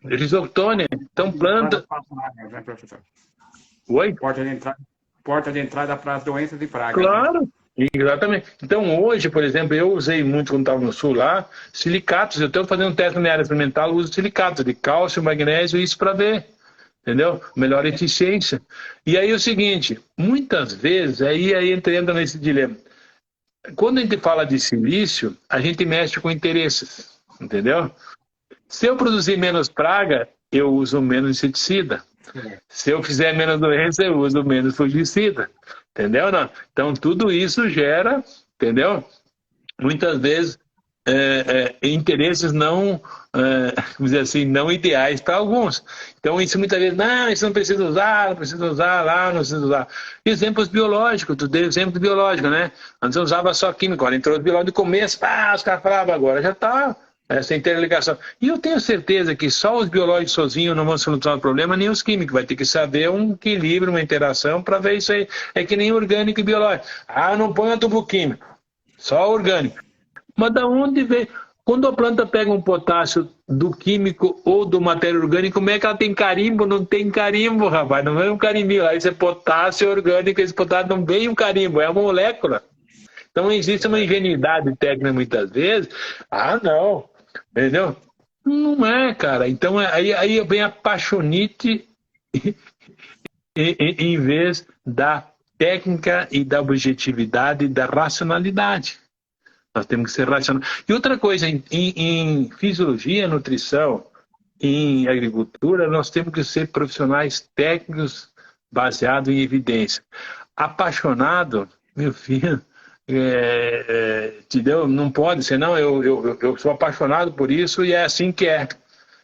[SPEAKER 2] Risoctônia. Então planta... Oi?
[SPEAKER 1] Porta de entrada para as doenças e pragas.
[SPEAKER 2] Claro, né? Exatamente. Então hoje, por exemplo, eu usei muito quando estava no sul lá, silicatos. Eu estou fazendo um teste na minha área experimental, eu uso silicatos de cálcio, magnésio, isso para ver. Entendeu? Melhor eficiência. E aí o seguinte, muitas vezes, aí entra nesse dilema. Quando a gente fala de silício, a gente mexe com interesses. Entendeu? Se eu produzir menos praga, eu uso menos inseticida. Se eu fizer menos doença, eu uso menos fungicida. Entendeu? Não? Então, tudo isso gera, entendeu? Muitas vezes, interesses não, vamos dizer assim, não ideais para alguns. Então, isso muitas vezes, não, isso não precisa usar, não precisa usar lá, não precisa usar. Exemplos biológicos, tu deu exemplo biológico, né? Antes eu usava só químico, agora entrou o biológico no começo, os caras falavam, agora já está... essa interligação. E eu tenho certeza que só os biológicos sozinhos não vão solucionar o problema, nem os químicos. Vai ter que saber um equilíbrio, uma interação para ver isso aí. É que nem orgânico e biológico. Não põe adubo químico, só orgânico. Mas da onde vem? Quando a planta pega um potássio do químico ou do matéria orgânica, como é que ela tem carimbo? Não tem carimbo, rapaz. Não vem um carimbinho lá. Isso é potássio orgânico. Esse potássio não vem um carimbo, é uma molécula. Então existe uma ingenuidade técnica muitas vezes. Não. Entendeu? Não é, cara. Então aí vem a paixonite em vez da técnica e da objetividade e da racionalidade. Nós temos que ser racionais. E outra coisa, em fisiologia, nutrição, em agricultura, nós temos que ser profissionais técnicos baseados em evidência. Apaixonado, meu filho... entendeu? Não pode, senão eu sou apaixonado por isso e é assim que é.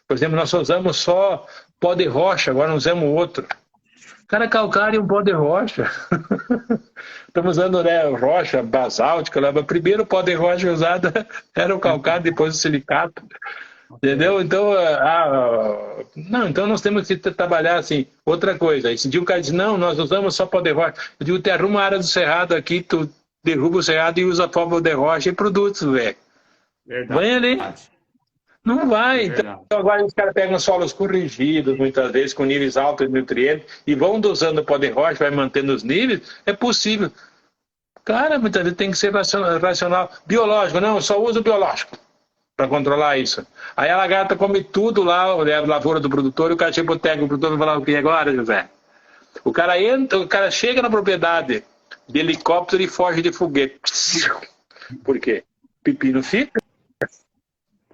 [SPEAKER 2] Por exemplo, nós usamos só pó de rocha, agora não usamos outro. Cara, calcário e um pó de rocha. Estamos usando, né, rocha basáltica. O primeiro pó de rocha usado era o calcário, depois o silicato. Entendeu? Então, então nós temos que trabalhar assim. Outra coisa, esse dia o cara diz, não, nós usamos só pó de rocha. Eu digo, te arruma a área do cerrado aqui, tu derruba o cerrado e usa fósforo de rocha e produtos, velho. Vai ali. Não vai. Então, agora os caras pegam solos corrigidos, muitas vezes, com níveis altos de nutrientes, e vão dosando o pó de rocha, vai mantendo os níveis, é possível. Cara, muitas vezes tem que ser racional. Biológico, não, eu só uso biológico para controlar isso. Aí a lagarta come tudo lá, leva a lavoura do produtor, e o cara chega pro técnico, o produtor vai falar o que agora, José? O cara chega na propriedade de helicóptero e foge de foguete. Por quê? Pepino fica.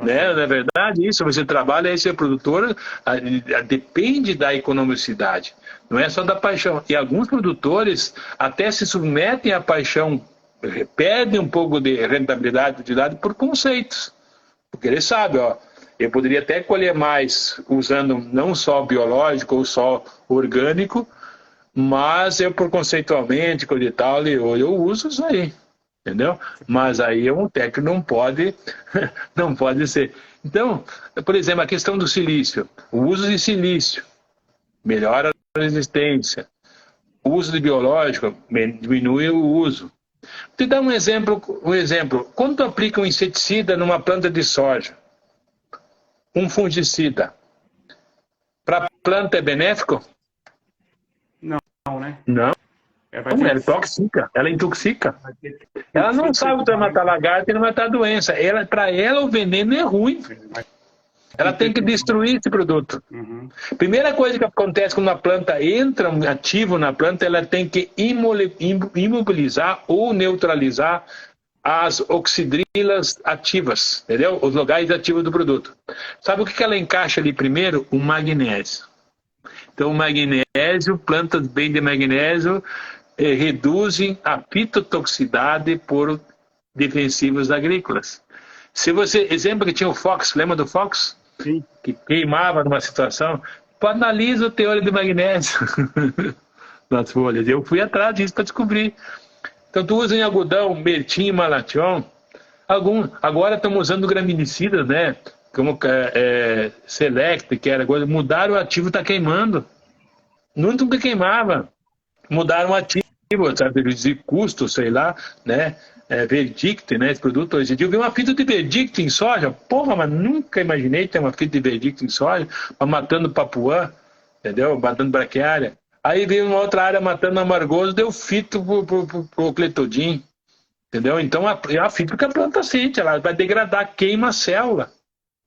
[SPEAKER 2] Né? Não é verdade isso? Você trabalha, esse é produtor, depende da economicidade. Não é só da paixão. E alguns produtores até se submetem à paixão, perdem um pouco de rentabilidade, de utilidade por conceitos. Porque ele sabe, eu poderia até colher mais usando não só biológico ou só orgânico, mas eu, por conceitualmente, coisa e tal, eu uso isso aí, entendeu? Mas aí um técnico não pode ser. Então, por exemplo, a questão do silício. O uso de silício melhora a resistência. O uso de biológico diminui o uso. Vou te dar um exemplo. Quando tu aplica um inseticida numa planta de soja, um fungicida, para a planta é benéfico?
[SPEAKER 1] Não, né?
[SPEAKER 2] Não,
[SPEAKER 1] Vai ter
[SPEAKER 2] ela
[SPEAKER 1] que ser.
[SPEAKER 2] intoxica, ela intoxica.
[SPEAKER 1] Vai ter que
[SPEAKER 2] Ela não sabe que vai matar
[SPEAKER 1] ser.
[SPEAKER 2] lagarta e não vai matar doença. Para ela, o veneno é ruim.
[SPEAKER 1] Vai
[SPEAKER 2] Ela tem que destruir esse produto.
[SPEAKER 1] Uhum.
[SPEAKER 2] Primeira coisa que acontece quando a planta entra ativo na planta, ela tem que imobilizar ou neutralizar as oxidrilas ativas, entendeu? Os lugares ativos do produto. Sabe o que ela encaixa ali primeiro? O magnésio. Então, o magnésio, plantas bem de magnésio, reduzem a fitotoxicidade por defensivos agrícolas. Se você, exemplo que tinha o Fox, lembra do Fox?
[SPEAKER 1] Sim.
[SPEAKER 2] Que queimava numa situação, analisa o teor de magnésio nas folhas. Eu fui atrás disso para descobrir. Então, tu usa em algodão, mertim e malation. Agora estamos usando graminicidas, né? Como Select, que era coisa. Mudaram o ativo, está queimando. Nunca queimava. Mudaram o ativo, sabe? De custo, sei lá, né? Verdict, né? Esse produto hoje em dia. Eu vi uma fita de Verdict em soja. Porra, mas nunca imaginei ter uma fita de Verdict em soja, matando papuã, entendeu? Matando braquiária. Aí veio uma outra área matando amargoso, deu fito pro cletodin, entendeu? Então a fita que a planta sente, ela vai degradar, queima a célula,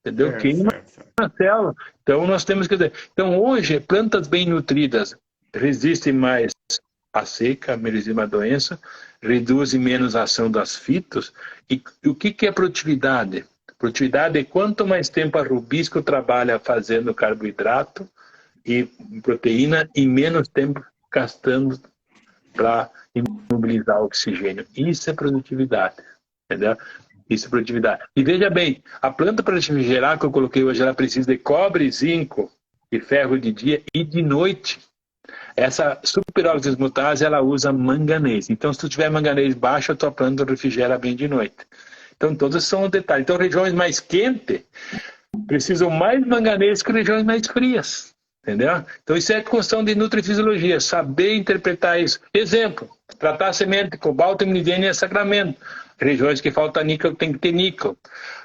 [SPEAKER 2] entendeu? Queima a célula. Então nós temos que dizer. Então hoje, plantas bem nutridas resistem mais à seca, menos doença, reduzem menos a ação das fitos. E o que é produtividade? Produtividade é quanto mais tempo a Rubisco trabalha fazendo carboidrato e proteína e menos tempo gastando para imobilizar o oxigênio. Isso é produtividade, entendeu? Isso é produtividade. E veja bem, a planta para gerar que eu coloquei hoje, ela precisa de cobre, zinco e ferro de dia e de noite. Essa superóleo desmutase, ela usa manganês. Então, se tu tiver manganês baixo, a tua planta refrigera bem de noite. Então, todos são detalhes. Então, regiões mais quentes precisam mais manganês que regiões mais frias. Entendeu? Então, isso é questão de nutrifisiologia, saber interpretar isso. Exemplo, tratar a semente de cobalto, molibdênio e sacramento. Regiões que falta níquel tem que ter níquel.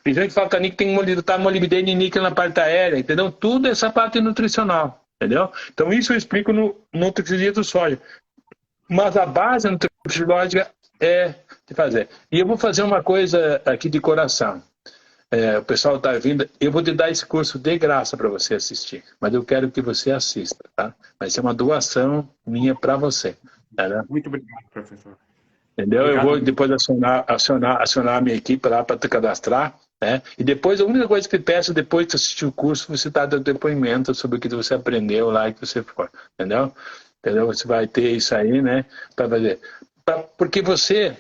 [SPEAKER 2] Regiões que falta níquel tem que botar molibdênio e níquel na parte aérea, entendeu? Tudo essa parte nutricional, entendeu? Então, isso eu explico no Nutrifisiologia do Soja. Mas a base nutrifisiológica é de fazer. E eu vou fazer uma coisa aqui de coração. O pessoal está vindo, eu vou te dar esse curso de graça para você assistir, mas eu quero que você assista, tá? Vai ser uma doação minha para você. Tá?
[SPEAKER 1] Muito obrigado, professor.
[SPEAKER 2] Entendeu? Obrigado. Eu vou depois acionar a minha equipe lá para te cadastrar, né? E depois, a única coisa que peço, depois de assistir o curso, você dá teu depoimento sobre o que você aprendeu lá e que você for, entendeu? Você vai ter isso aí, né? Para fazer. Porque você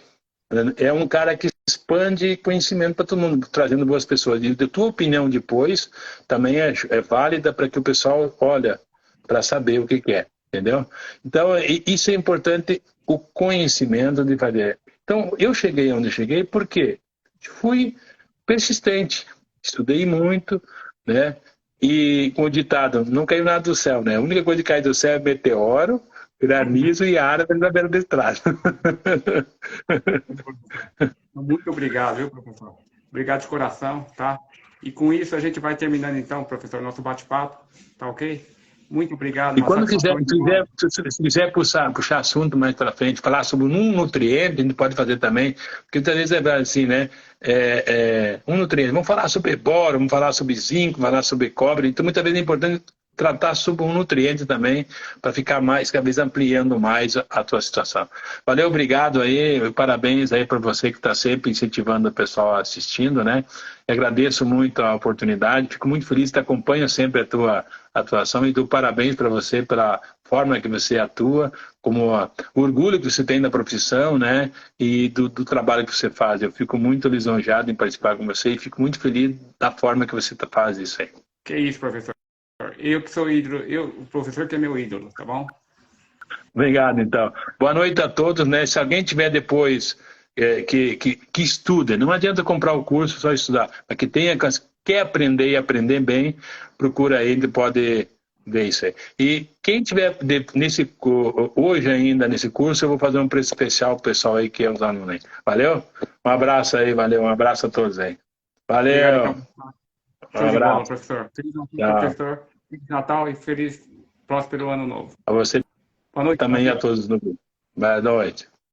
[SPEAKER 2] é um cara que expande conhecimento para todo mundo, trazendo boas pessoas. E a tua opinião depois também é válida para que o pessoal olha para saber o que é, entendeu? Então, isso é importante, o conhecimento de fazer. Então, eu cheguei onde eu cheguei porque fui persistente, estudei muito, né? E com o ditado, não caiu nada do céu, né? A única coisa que cai do céu é meteoro, granizo e árvore na beira da estrada.
[SPEAKER 1] Muito obrigado, viu, professor? Obrigado de coração, tá? E com isso a gente vai terminando então, professor, nosso bate-papo, tá ok? Muito obrigado.
[SPEAKER 2] E quando se quiser puxar assunto mais para frente, falar sobre um nutriente, a gente pode fazer também, porque muitas vezes é assim, né? Um nutriente, vamos falar sobre boro, vamos falar sobre zinco, vamos falar sobre cobre, então muitas vezes é importante tratar sobre um nutriente também, para ficar mais, cada vez ampliando mais a tua situação. Valeu, obrigado aí, parabéns aí para você que está sempre incentivando o pessoal assistindo, né? Eu agradeço muito a oportunidade, fico muito feliz que acompanho sempre a tua atuação e dou parabéns para você pela forma que você atua, como o orgulho que você tem da profissão, né? E do trabalho que você faz. Eu fico muito lisonjeado em participar com você e fico muito feliz da forma que você faz isso aí.
[SPEAKER 1] Que isso, professor. Eu que sou ídolo, o professor que é meu ídolo, tá bom?
[SPEAKER 2] Obrigado, então. Boa noite a todos, né? Se alguém tiver depois que estuda, não adianta comprar o curso, só estudar, mas que quer aprender e aprender bem, procura aí, pode ver isso aí. E quem tiver hoje ainda nesse curso, eu vou fazer um preço especial pro pessoal aí que é os alunos aí. Valeu? Um abraço aí, valeu, um abraço a todos aí. Valeu!
[SPEAKER 1] Obrigado, então. Show de bola, professor. Feliz Natal, professor. Feliz Natal e feliz, próspero ano novo.
[SPEAKER 2] A você
[SPEAKER 1] Boa noite,
[SPEAKER 2] Também a
[SPEAKER 1] Matheus.
[SPEAKER 2] todos no grupo. Boa noite.